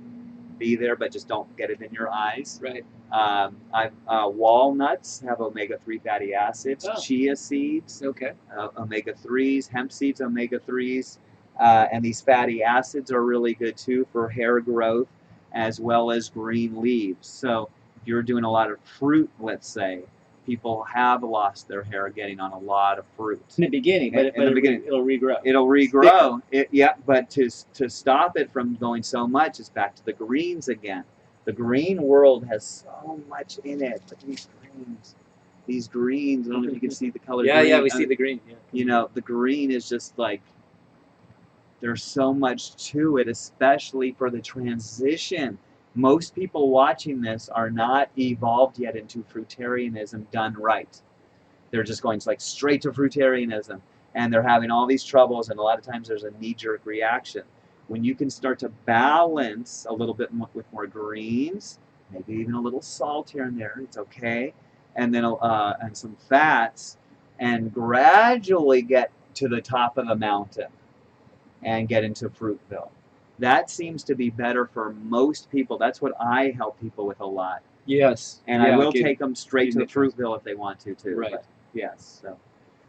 be there, but just don't get it in your eyes. Right. Walnuts have omega-3 fatty acids. Oh. Chia seeds, Okay. omega-3s. Hemp seeds, omega-3s. And these fatty acids are really good too for hair growth, as well as green leaves. So if you're doing a lot of fruit, let's say, people have lost their hair getting on a lot of fruit. In the beginning, but in the beginning, it'll regrow. It'll regrow. But to stop it from going so much, it's back to the greens again. The green world has so much in it. But these greens, I don't know if you can see the color green. Yeah, we see the green. Yeah. You know, the green is just like, there's so much to it, especially for the transition. Most people watching this are not evolved yet into fruitarianism done right. They're just going like straight to fruitarianism, and they're having all these troubles, and a lot of times there's a knee-jerk reaction. When you can start to balance a little bit more, with more greens, maybe even a little salt here and there, it's okay, and then and some fats, and gradually get to the top of the mountain and get into Fruitville. That seems to be better for most people. That's what I help people with a lot. Yes. And I will take them straight to Fruitville if they want to too. Right. But yes.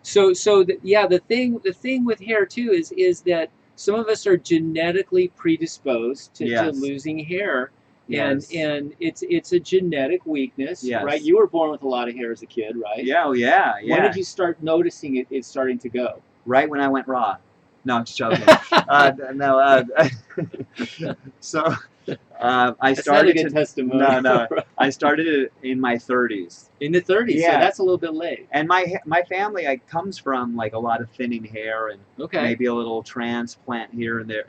The thing with hair too is that some of us are genetically predisposed to losing hair. Yes. And it's a genetic weakness, yes. right? You were born with a lot of hair as a kid, right? Yeah, yeah. When did you start noticing it starting to go? Right when I went raw. No, I'm just joking. So I started not a good testimony. No, I started it in my 30s. In the 30s, yeah. So that's a little bit late. And my family comes from like a lot of thinning hair and maybe a little transplant here and there.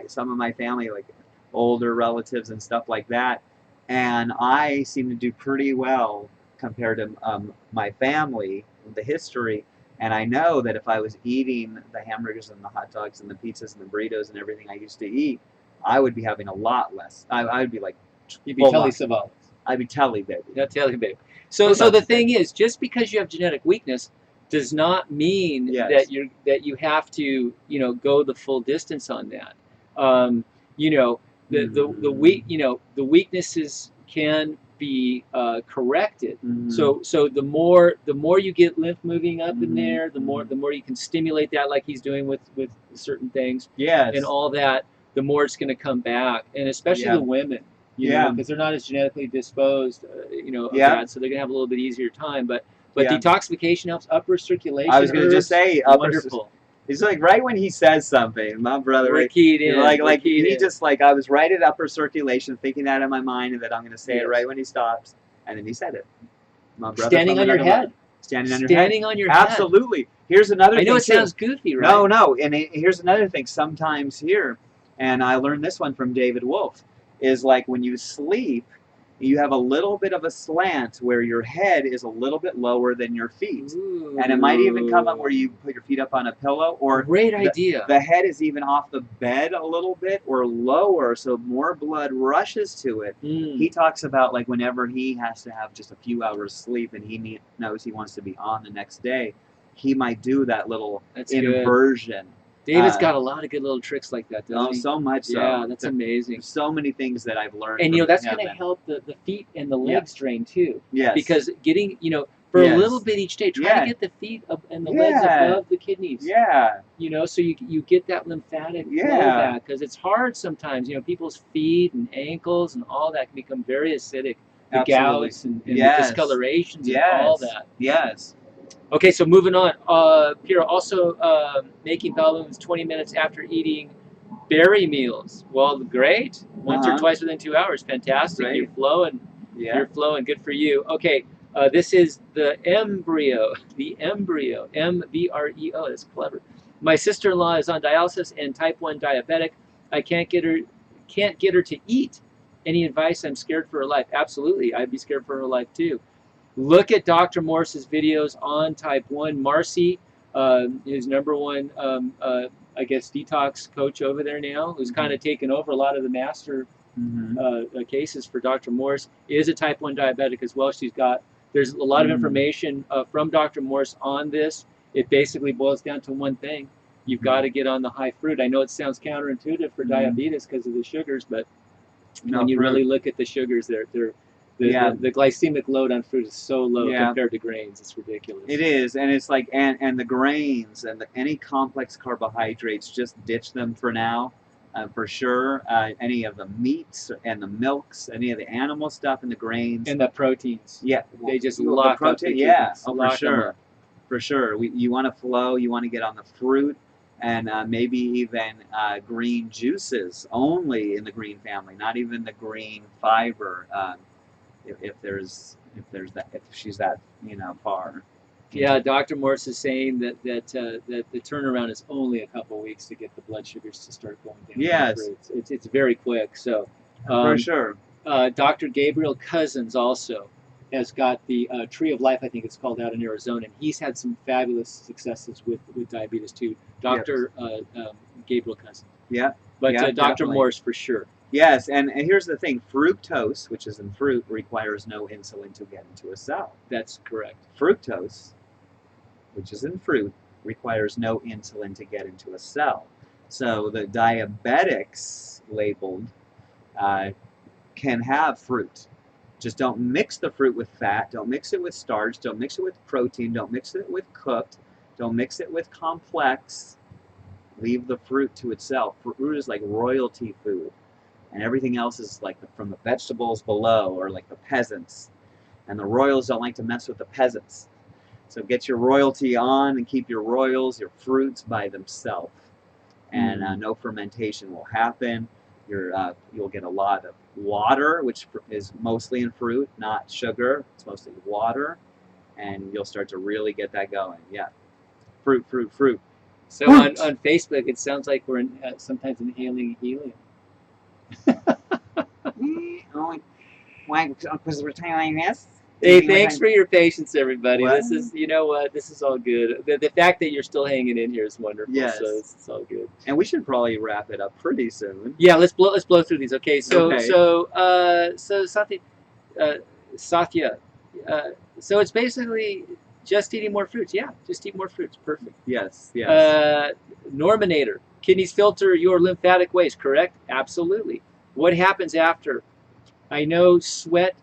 Some of my family, like older relatives and stuff like that, and I seem to do pretty well compared to my family, the history. And I know that if I was eating the hamburgers and the hot dogs and the pizzas and the burritos and everything I used to eat, I would be having a lot less. I would be like, you'd be Telly Savalas. I'd be Telly baby. Not Telly baby. So the thing is, just because you have genetic weakness does not mean that you have to go the full distance on that. The weaknesses can be corrected. So the more you get lymph moving up in there, the more you can stimulate that, like he's doing with certain things, and all that, the more it's going to come back, and especially the women, because they're not as genetically disposed, of that, so they're going to have a little bit easier time. But But Yeah. detoxification helps. Upper circulation. I was going to just herbs, say, wonderful. It's like right when he says something, my brother, We're right, keyed in. like we're keyed he in. just like, I was right at upper circulation, thinking that in my mind, and that I'm going to say Yes. it right when he stops, and then he said it. My brother Standing from on your another head. mother. Standing on your head. Standing on your head. Absolutely. Here's another I thing know it too. sounds goofy, right? No, and here's another thing. Sometimes here, and I learned this one from David Wolf, is like when you sleep, you have a little bit of a slant where your head is a little bit lower than your feet. Ooh. And it might even come up where you put your feet up on a pillow, or Great idea. the head is even off the bed a little bit or lower, so more blood rushes to it. He talks about like whenever he has to have just a few hours sleep and he knows he wants to be on the next day, he might do that little inversion. David's got a lot of good little tricks like that, doesn't he? So much so. Yeah, that's amazing. There's so many things that I've learned. And, you know, from that's him. going to help the feet and the legs drain, too. Yes. Because getting, you know, for a little bit each day, try to get the feet up and the legs above the kidneys. Yeah. You know, so you get that lymphatic flow back. Because it's hard sometimes. You know, people's feet and ankles and all that can become very acidic. The gouts and the discolorations and all that. Yes. Okay, so moving on. Pierre, also making balloons 20 minutes after eating berry meals. Well, great. Once or twice within 2 hours. Fantastic. Great. You're flowing. Yeah. You're flowing. Good for you. Okay, this is the embryo. The embryo. M-B-R-E-O. That's clever. My sister-in-law is on dialysis and type 1 diabetic. I can't get her to eat. Any advice? I'm scared for her life. Absolutely. I'd be scared for her life too. Look at Dr. Morse's videos on type 1. Marcy, his #1, I guess, detox coach over there now, who's kind of taken over a lot of the master cases for Dr. Morse, is a type 1 diabetic as well. There's a lot of information from Dr. Morse on this. It basically boils down to one thing. You've got to get on the high fruit. I know it sounds counterintuitive for diabetes because of the sugars, but when you really look at the sugars, the glycemic load on fruit is so low compared to grains. It's ridiculous. It is, and it's like, and the grains and any complex carbohydrates, just ditch them for now, for sure. Any of the meats and the milks, any of the animal stuff and the grains. And the proteins. Yeah. They just lock up the kidneys. For sure. For sure. You want to flow, you want to get on the fruit, and maybe even green juices only in the green family, not even the green fiber. If she's that far. Yeah, Dr. Morse is saying that the turnaround is only a couple weeks to get the blood sugars to start going down. Yes, it's very quick. So for sure. Dr. Gabriel Cousins also has got the Tree of Life, I think it's called, out in Arizona, and he's had some fabulous successes with diabetes too. Dr. Gabriel Cousins. Yeah. But Dr. Definitely. Morse for sure. Yes, and here's the thing. Fructose, which is in fruit, requires no insulin to get into a cell. That's correct. Fructose, which is in fruit, requires no insulin to get into a cell. So the diabetics labeled can have fruit. Just don't mix the fruit with fat. Don't mix it with starch. Don't mix it with protein. Don't mix it with cooked. Don't mix it with complex. Leave the fruit to itself. Fruit is like royalty food. And everything else is like from the vegetables below, or like the peasants. And the royals don't like to mess with the peasants. So get your royalty on and keep your royals, your fruits by themselves. And no fermentation will happen. You'll get a lot of water, which is mostly in fruit, not sugar. It's mostly water. And you'll start to really get that going. Yeah. Fruit. So on Facebook, it sounds like we're sometimes inhaling helium. Why? Because we're telling this? Hey, thanks for your patience, everybody. What? This is, you know what, this is all good. The fact that you're still hanging in here is wonderful. Yes. So it's all good. And we should probably wrap it up pretty soon. Yeah, let's blow through these. Okay, so Satya, so it's basically just eating more fruits. Yeah, just eat more fruits. Perfect. Yes. Norminator, kidneys filter your lymphatic waste, correct? Absolutely. What happens after? I know sweat,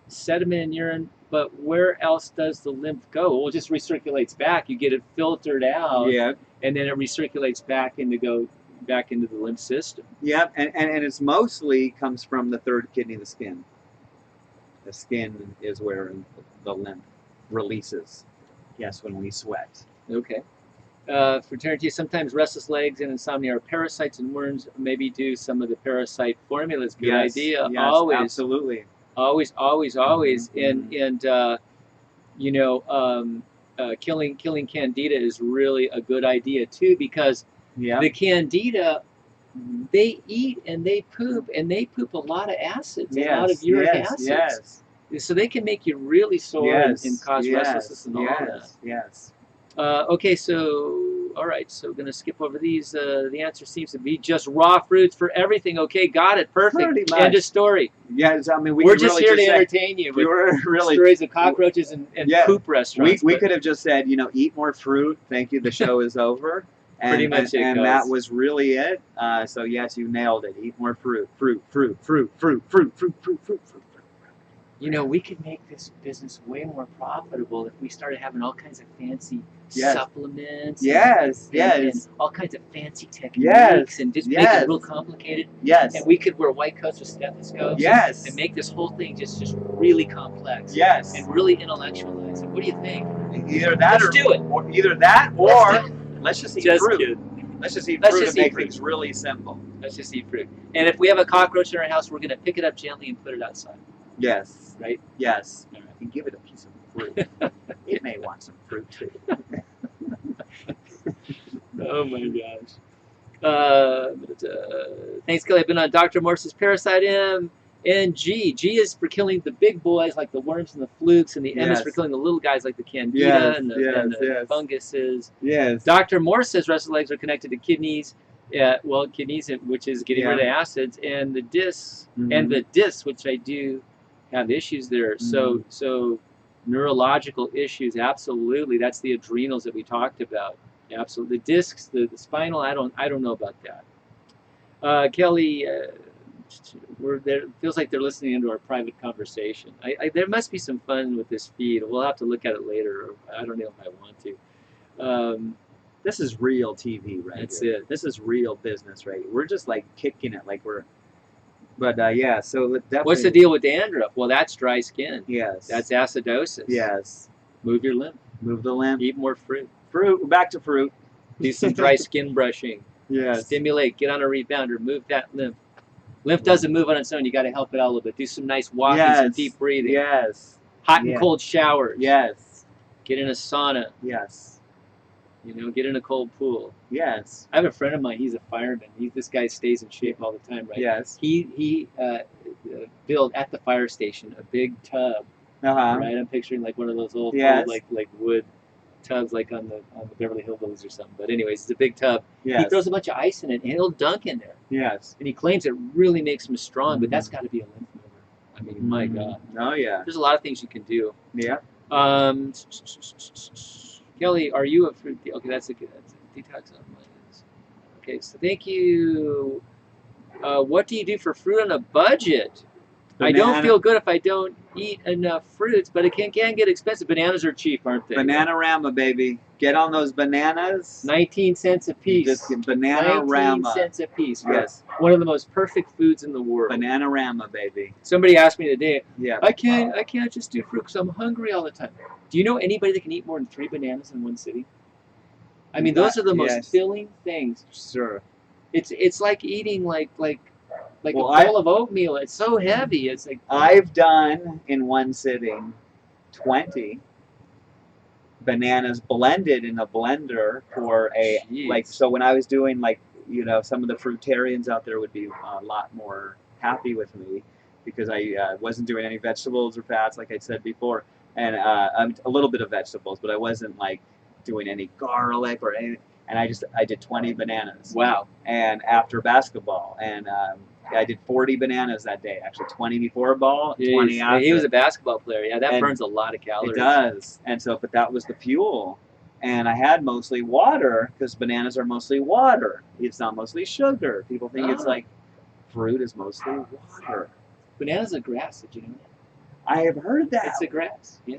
sediment in urine, but where else does the lymph go? Well, it just recirculates back. You get it filtered out, and then it recirculates back into the lymph system. Yep, and it's mostly comes from the third kidney, the skin. The skin is where the lymph releases. Yes, when we sweat. Okay. Fraternity, sometimes restless legs and insomnia are parasites and worms. Maybe do some of the parasite formulas. Good Yes, idea. yes, Always, absolutely. always, always, always. Mhm, And you know, killing candida is really a good idea too, because Yeah. the candida, Mhm. they eat and they poop, and they poop a lot of acids, a lot of Yes, uric yes, acids. yes, So they can make you really sore and yes, cause restlessness yes, and all that. yes, yes. Okay, so all right, so we're gonna skip over these. The answer seems to be just raw fruits for everything. Okay, got it, perfect. Pretty End much. of story. Yes, I mean, we We're could just really here to say, entertain you we with were really, stories of cockroaches and yeah, poop restaurants. we but could have just said, you know, eat more fruit. Thank you. The show is over. Pretty And, much it and that goes. was really it. So yes, you nailed it. Eat more fruit, fruit, fruit, fruit, fruit, fruit, fruit, fruit, fruit, fruit. You know, we could make this business way more profitable if we started having all kinds of fancy Yes. supplements. Yes, and yes, all kinds of fancy techniques, yes, and just make yes, it real complicated. yes, And we could wear white coats with stethoscopes. yes, And make this whole thing just really complex. yes. And really intellectualize it. What do you think? Either that Let's do it. or either that or let's just eat Just fruit. kidding. Let's just eat Let's fruit just and eat make fruit. things really simple. Let's just eat fruit. And if we have a cockroach in our house, we're going to pick it up gently and put it outside. Yes. Right? Yes. All right. And give it a piece of fruit. It may want some fruit too. Oh my gosh. Thanks, Kelly. I've been on Dr. Morse's Parasite M and G. G is for killing the big boys like the worms and the flukes, and the M is Yes. for killing the little guys like the candida Yes, and the, yes, and the yes. funguses. Yes. Dr. Morse says restless legs are connected to kidneys. Well, kidneys, which is getting rid of acids, and the discs, which I do have issues there. So neurological issues, absolutely. That's the adrenals that we talked about. Absolutely. The discs, the spinal, I don't know about that. Kelly, we're there. Feels like they're listening into our private conversation. There must be some fun with this feed. We'll have to look at it later. Or I don't know if I want to. This is real TV right That's here. it. This is real business right here. We're just like kicking it like we're. But yeah, so definitely. What's the deal with dandruff? Well, that's dry skin. Yes. That's acidosis. Yes. Move your lymph. Move the lymph. Eat more fruit. Fruit. Back to fruit. Do some dry skin brushing. Yes. Stimulate. Get on a rebounder. Move that lymph. Lymph doesn't move on its own. You got to help it out a little bit. Do some nice walking, some deep breathing. Yes. Hot and cold showers. Yes. Get in a sauna. Yes. You know, get in a cold pool. Yes. I have a friend of mine. He's a fireman. This guy stays in shape all the time, right? Yes. He built at the fire station a big tub. Right. I'm picturing like one of those old like wood tubs, like on the Beverly Hillbillies or something. But anyways, it's a big tub. Yes. He throws a bunch of ice in it, and he'll dunk in there. Yes. And he claims it really makes him strong, but that's got to be a lymph mover. I mean, my God. Oh yeah. There's a lot of things you can do. Yeah. Kelly, are you a fruit? Okay, that's a detox on mine. Okay, so thank you. What do you do for fruit on a budget? I don't feel good if I don't eat enough fruits, but it can get expensive. Bananas are cheap, aren't they? Bananarama, baby. Get on those bananas. 19 cents a piece. Just get Bananarama. 19 cents a piece. Yes. One of the most perfect foods in the world. Bananarama, baby. Somebody asked me today, Yeah. I can't just do fruit because I'm hungry all the time. Do you know anybody that can eat more than 3 bananas in one sitting? I mean, those are the most filling things. Sure. It's like eating like a bowl of oatmeal. It's so heavy. It's like I've done in one sitting 20 bananas blended in a blender for so when I was doing some of the fruitarians out there would be a lot more happy with me because I wasn't doing any vegetables or fats like I said before, and a little bit of vegetables, but I wasn't like doing any garlic or anything. And I did 20 bananas. Wow. And after basketball, and I did 40 bananas that day. Actually, 20 before ball, 20 after. He was a basketball player. Yeah, that burns a lot of calories. It does. And so, but that was the fuel. And I had mostly water because bananas are mostly water. It's not mostly sugar. People think it's like fruit is mostly water. Bananas are grass. Did you know that? I have heard that. It's a grass. Yeah.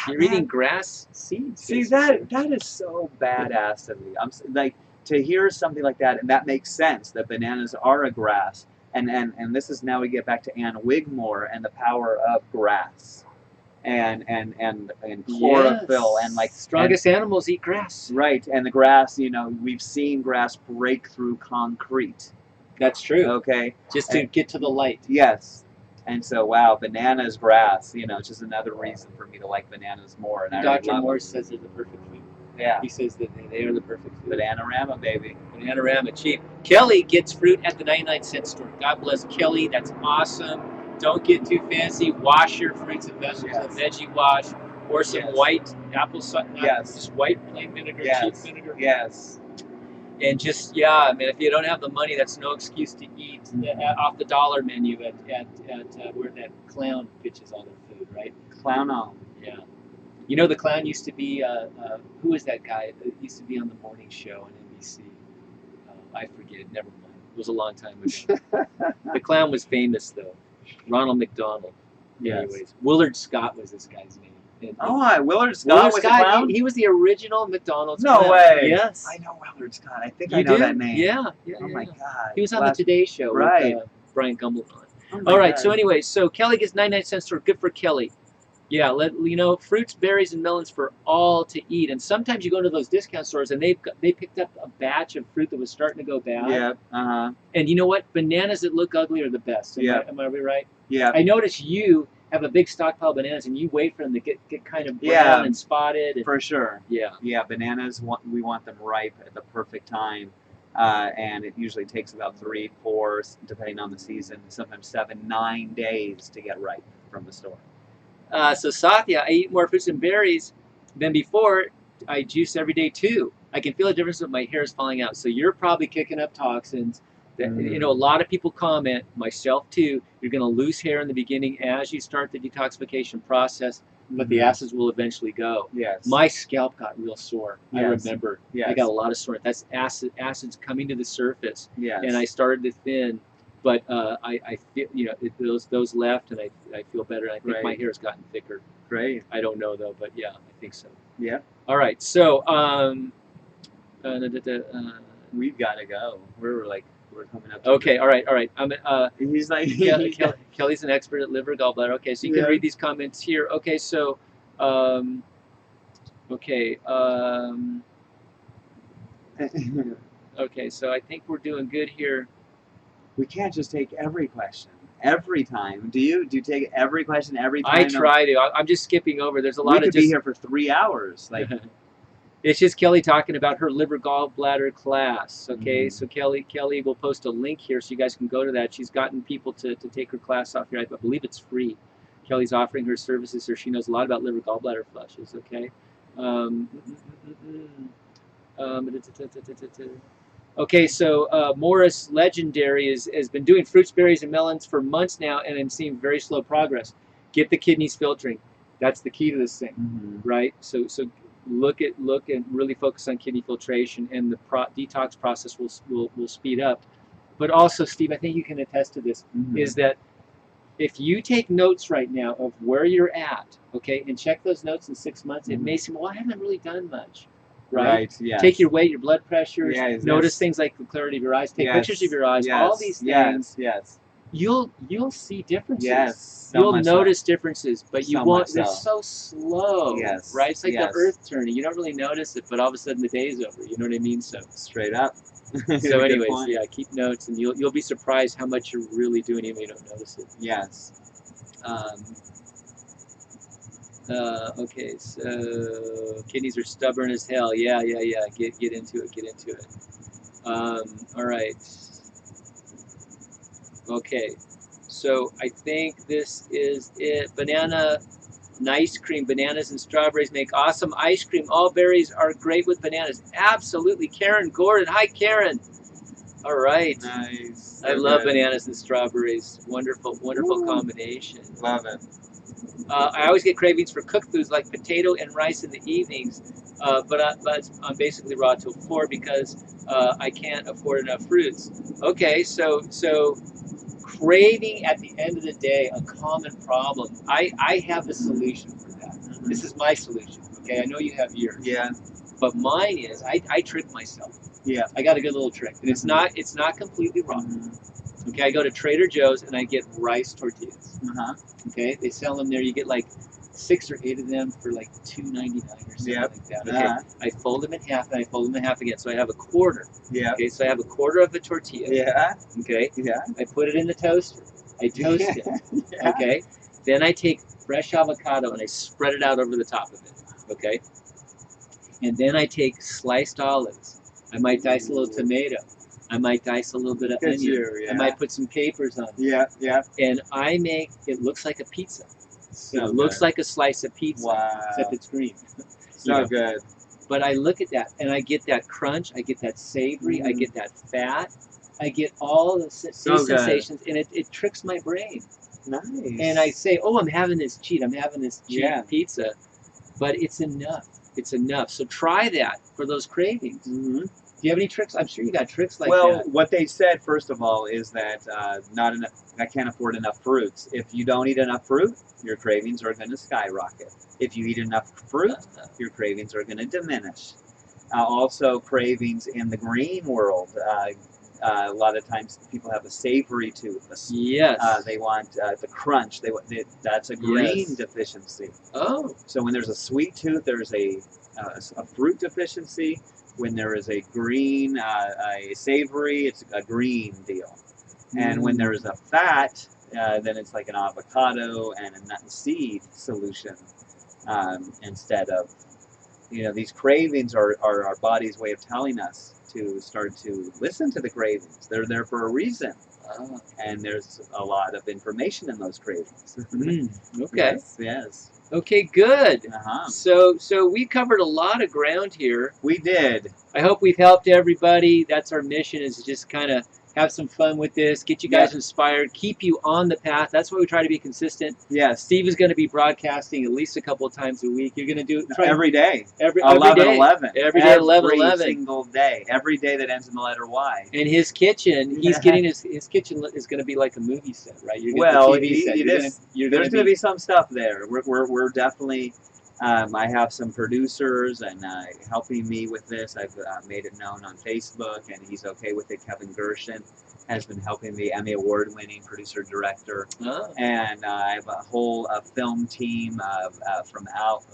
You're eating grass seeds. See, that is so badass to me. I'm like, to hear something like that, and that makes sense that bananas are a grass. And this is now we get back to Ann Wigmore and the power of grass. and chlorophyll and like strongest animals eat grass. Right, and the grass, you know, we've seen grass break through concrete. That's true. Okay. Just to get to the light. Yes. And so, wow, bananas, grass, you know, it's just another reason for me to like bananas more. And Dr. Morse says they're the perfect food. Yeah. He says that they are the perfect food. Bananarama, baby. Bananarama, cheap. Kelly gets fruit at the 99-cent store. God bless Kelly. That's awesome. Don't get too fancy. Wash your fruits and vegetables, a veggie wash, or some white apple cider. Just white plain vinegar, cheap vinegar. Yes. And just, I mean, if you don't have the money, that's no excuse to eat off the dollar menu at where that clown pitches all their food, right? Clown on. Yeah. You know, the clown used to be, who was that guy? It used to be on the morning show on NBC. I forget, never mind. It was a long time ago. The clown was famous, though. Ronald McDonald. Yes. Anyways, Willard Scott was this guy's name. Willard Scott was a clown? He was the original McDonald's No clown. way. Yes. I know Willard Scott. I think I know that name. Yeah. Oh my God. He was on the Today Show right. with Brian Gumbel on. Oh all right. God. So anyway, so Kelly gets 99-cent store. Good for Kelly. Yeah. Fruits, berries, and melons for all to eat. And sometimes you go into those discount stores and they picked up a batch of fruit that was starting to go bad. Yeah. And you know what? Bananas that look ugly are the best. Am I right? Yeah. I notice you have a big stockpile of bananas and you wait for them to get kind of brown and spotted. And, for sure. Yeah. Yeah, bananas, we want them ripe at the perfect time. And it usually takes about 3, 4, depending on the season, sometimes 7, 9 days to get ripe from the store. So Satya, I eat more fruits and berries than before. I juice every day too. I can feel a difference when my hair is falling out. So you're probably kicking up toxins. That, you know, a lot of people comment, myself too, you're going to lose hair in the beginning as you start the detoxification process, but the acids will eventually go. Yes. My scalp got real sore. Yes. I remember. Yes. I got a lot of soreness. That's acids coming to the surface. Yes. And I started to thin, but I feel, you know, those left, and I feel better. And I think my hair has gotten thicker. Great. I don't know though, but yeah, I think so. Yeah. All right. So we've got to go. We're coming up. Okay, all right. He's like Kelly's an expert at liver gallbladder. Okay, so you can read these comments here. Okay, so okay, so I think we're doing good here. We can't just take every question every time. Do you take every question every time? I try to. I'm just skipping over. There's a lot we of could be here for 3 hours. Like. It's just Kelly talking about her liver gallbladder class. Okay, so Kelly will post a link here so you guys can go to that. She's gotten people to take her class off here. I believe it's free. Kelly's offering her services here. She knows a lot about liver gallbladder flushes. Okay. Okay, so Morris Legendary has been doing fruits, berries, and melons for months now, and I'm seeing very slow progress. Get the kidneys filtering. That's the key to this thing, right? So look and really focus on kidney filtration, and the detox process will speed up. But also, Steve, I think you can attest to this, is that if you take notes right now of where you're at, okay, and check those notes in 6 months, it may seem, well, I haven't really done much, right? Yes. Take your weight, your blood pressure, notice things like the clarity of your eyes, take pictures of your eyes, all these things. Yes. You'll see differences. Yes. You'll notice differences, but you won't. So. It's so slow. Yes. Right? It's like the earth turning. You don't really notice it, but all of a sudden the day's over. You know what I mean? So straight up. So anyways, keep notes, and you'll be surprised how much you're really doing even when you don't notice it. Yes. Okay, so kidneys are stubborn as hell. Yeah. Get into it. All right. Okay, so I think this is it. Banana and ice cream. Bananas and strawberries make awesome ice cream. All berries are great with bananas. Absolutely. Karen Gordon. Hi, Karen. All right. Nice. I love bananas and strawberries. Wonderful combination. Love it. I always get cravings for cooked foods like potato and rice in the evenings, but I'm basically raw till 4 because I can't afford enough fruits. Okay, so craving at the end of the day, a common problem. I have a solution for that. This is my solution. Okay, I know you have yours. Yeah. But mine is I trick myself. Yeah. I got a good little trick, and it's not completely wrong. Okay, I go to Trader Joe's and I get rice tortillas. Okay, they sell them there. You get like 6 or 8 of them for like $2.99 or something Yep. like that. Okay, I fold them in half and I fold them in half again, so I have a quarter. Yeah. Okay, so I have a quarter of a tortilla. Yeah. Okay, Yeah. I put it in the toaster. I toast it. Yeah. Okay, then I take fresh avocado and I spread it out over the top of it. Okay, and then I take sliced olives. I might dice a little tomato. I might dice a little bit of Look at onion. you, yeah. I might put some capers on it. Yeah. Yeah. And I make it looks like a pizza. So It looks good. like a slice of pizza, Wow. except it's green. So know. good. But I look at that and I get that crunch, I get that savory, I get that fat, I get all the sensations, and it tricks my brain. Nice. And I say, oh, I'm having this cheat pizza, but it's enough. It's enough. So try that for those cravings. Mm-hmm. Do you have any tricks? I'm sure you got tricks like well, that. what they said first of all is that not enough. I can't afford enough fruits. If you don't eat enough fruit, your cravings are going to skyrocket. If you eat enough fruit, your cravings are going to diminish. Also, cravings in the green world. A lot of times, people have a savory tooth. Yes. They want the crunch. That's a green deficiency. Oh. So when there's a sweet tooth, there's a fruit deficiency. When there is a green, a savory, it's a green deal. And when there is a fat, then it's like an avocado and a nut and seed solution instead of, these cravings are our body's way of telling us to start to listen to the cravings. They're there for a reason. And there's a lot of information in those cravings. Okay. Yes. Okay, good. Uh-huh. So we covered a lot of ground here. We did. I hope we've helped everybody. That's our mission, is to just kind of have some fun with this, get you guys inspired, keep you on the path. That's why we try to be consistent. Yes. Steve is going to be broadcasting at least a couple of times a week. You're going to do it every day. Every 11, day. 11. Every day, 11, Every 11. single day. Every day that ends in the letter Y. And his kitchen, he's getting his kitchen is going to be like a movie set, right? You're well, the TV set. There's going to be some stuff there. We're definitely. I have some producers and helping me with this. I've made it known on Facebook, and he's okay with it. Kevin Gershon has been helping me, Emmy Award-winning producer-director. Oh. And I have a whole film team from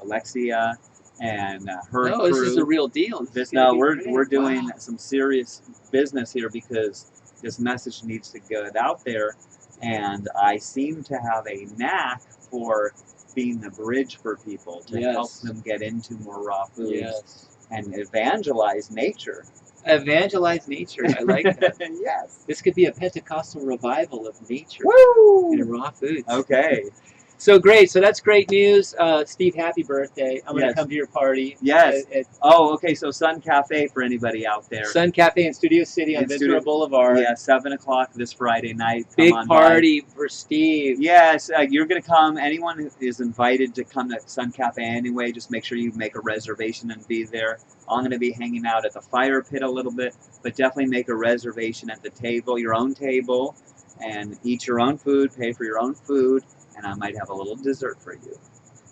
Alexia and her crew. This is the real deal. We're doing some serious business here because this message needs to get out there, and I seem to have a knack for being the bridge for people to help them get into more raw foods and evangelize nature. Evangelize nature. I like that. Yes. This could be a Pentecostal revival of nature. Woo! And raw foods. Okay. So great. So that's great news. Steve, happy birthday. I'm going to come to your party. Yes. Okay. So Sun Cafe for anybody out there. Sun Cafe in Studio City on Ventura Boulevard. Yeah, 7 o'clock this Friday night. Big party for Steve. Yes. You're going to come. Anyone is invited to come to Sun Cafe anyway. Just make sure you make a reservation and be there. I'm going to be hanging out at the fire pit a little bit, but definitely make a reservation at the table, your own table, and eat your own food, pay for your own food. And I might have a little dessert for you.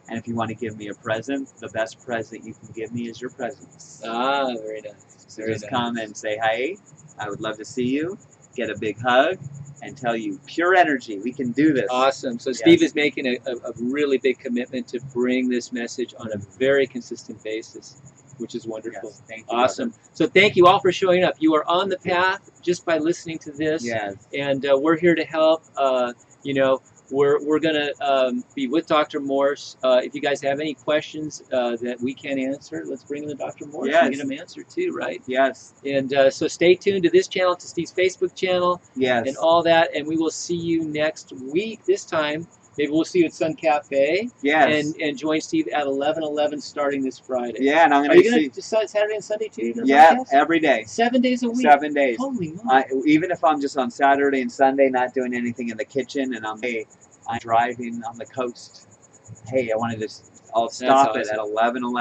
And if you want to give me a present, the best present you can give me is your presence. Ah, very nice. So just come and say, hey, I would love to see you, get a big hug, and tell you pure energy. We can do this. Awesome. So Steve is making a really big commitment to bring this message on a very consistent basis, which is wonderful. Yes, thank you. Awesome. So thank you all for showing up. You are on the path just by listening to this. Yes. And we're here to help. We're going to be with Dr. Morse. If you guys have any questions that we can't answer, let's bring in the Dr. Morse and get them answered too, right? Yes. And so stay tuned to this channel, to Steve's Facebook channel, and all that. And we will see you next week. This time, maybe we'll see you at Sun Cafe. Yes. And join Steve at 11:11 starting this Friday. Yeah, and I'm going to see. Saturday and Sunday too? Yeah, every day. 7 days a week. 7 days. Holy moly. Even if I'm just on Saturday and Sunday, not doing anything in the kitchen, and I'm driving on the coast. Hey, I'll stop it at 11:11.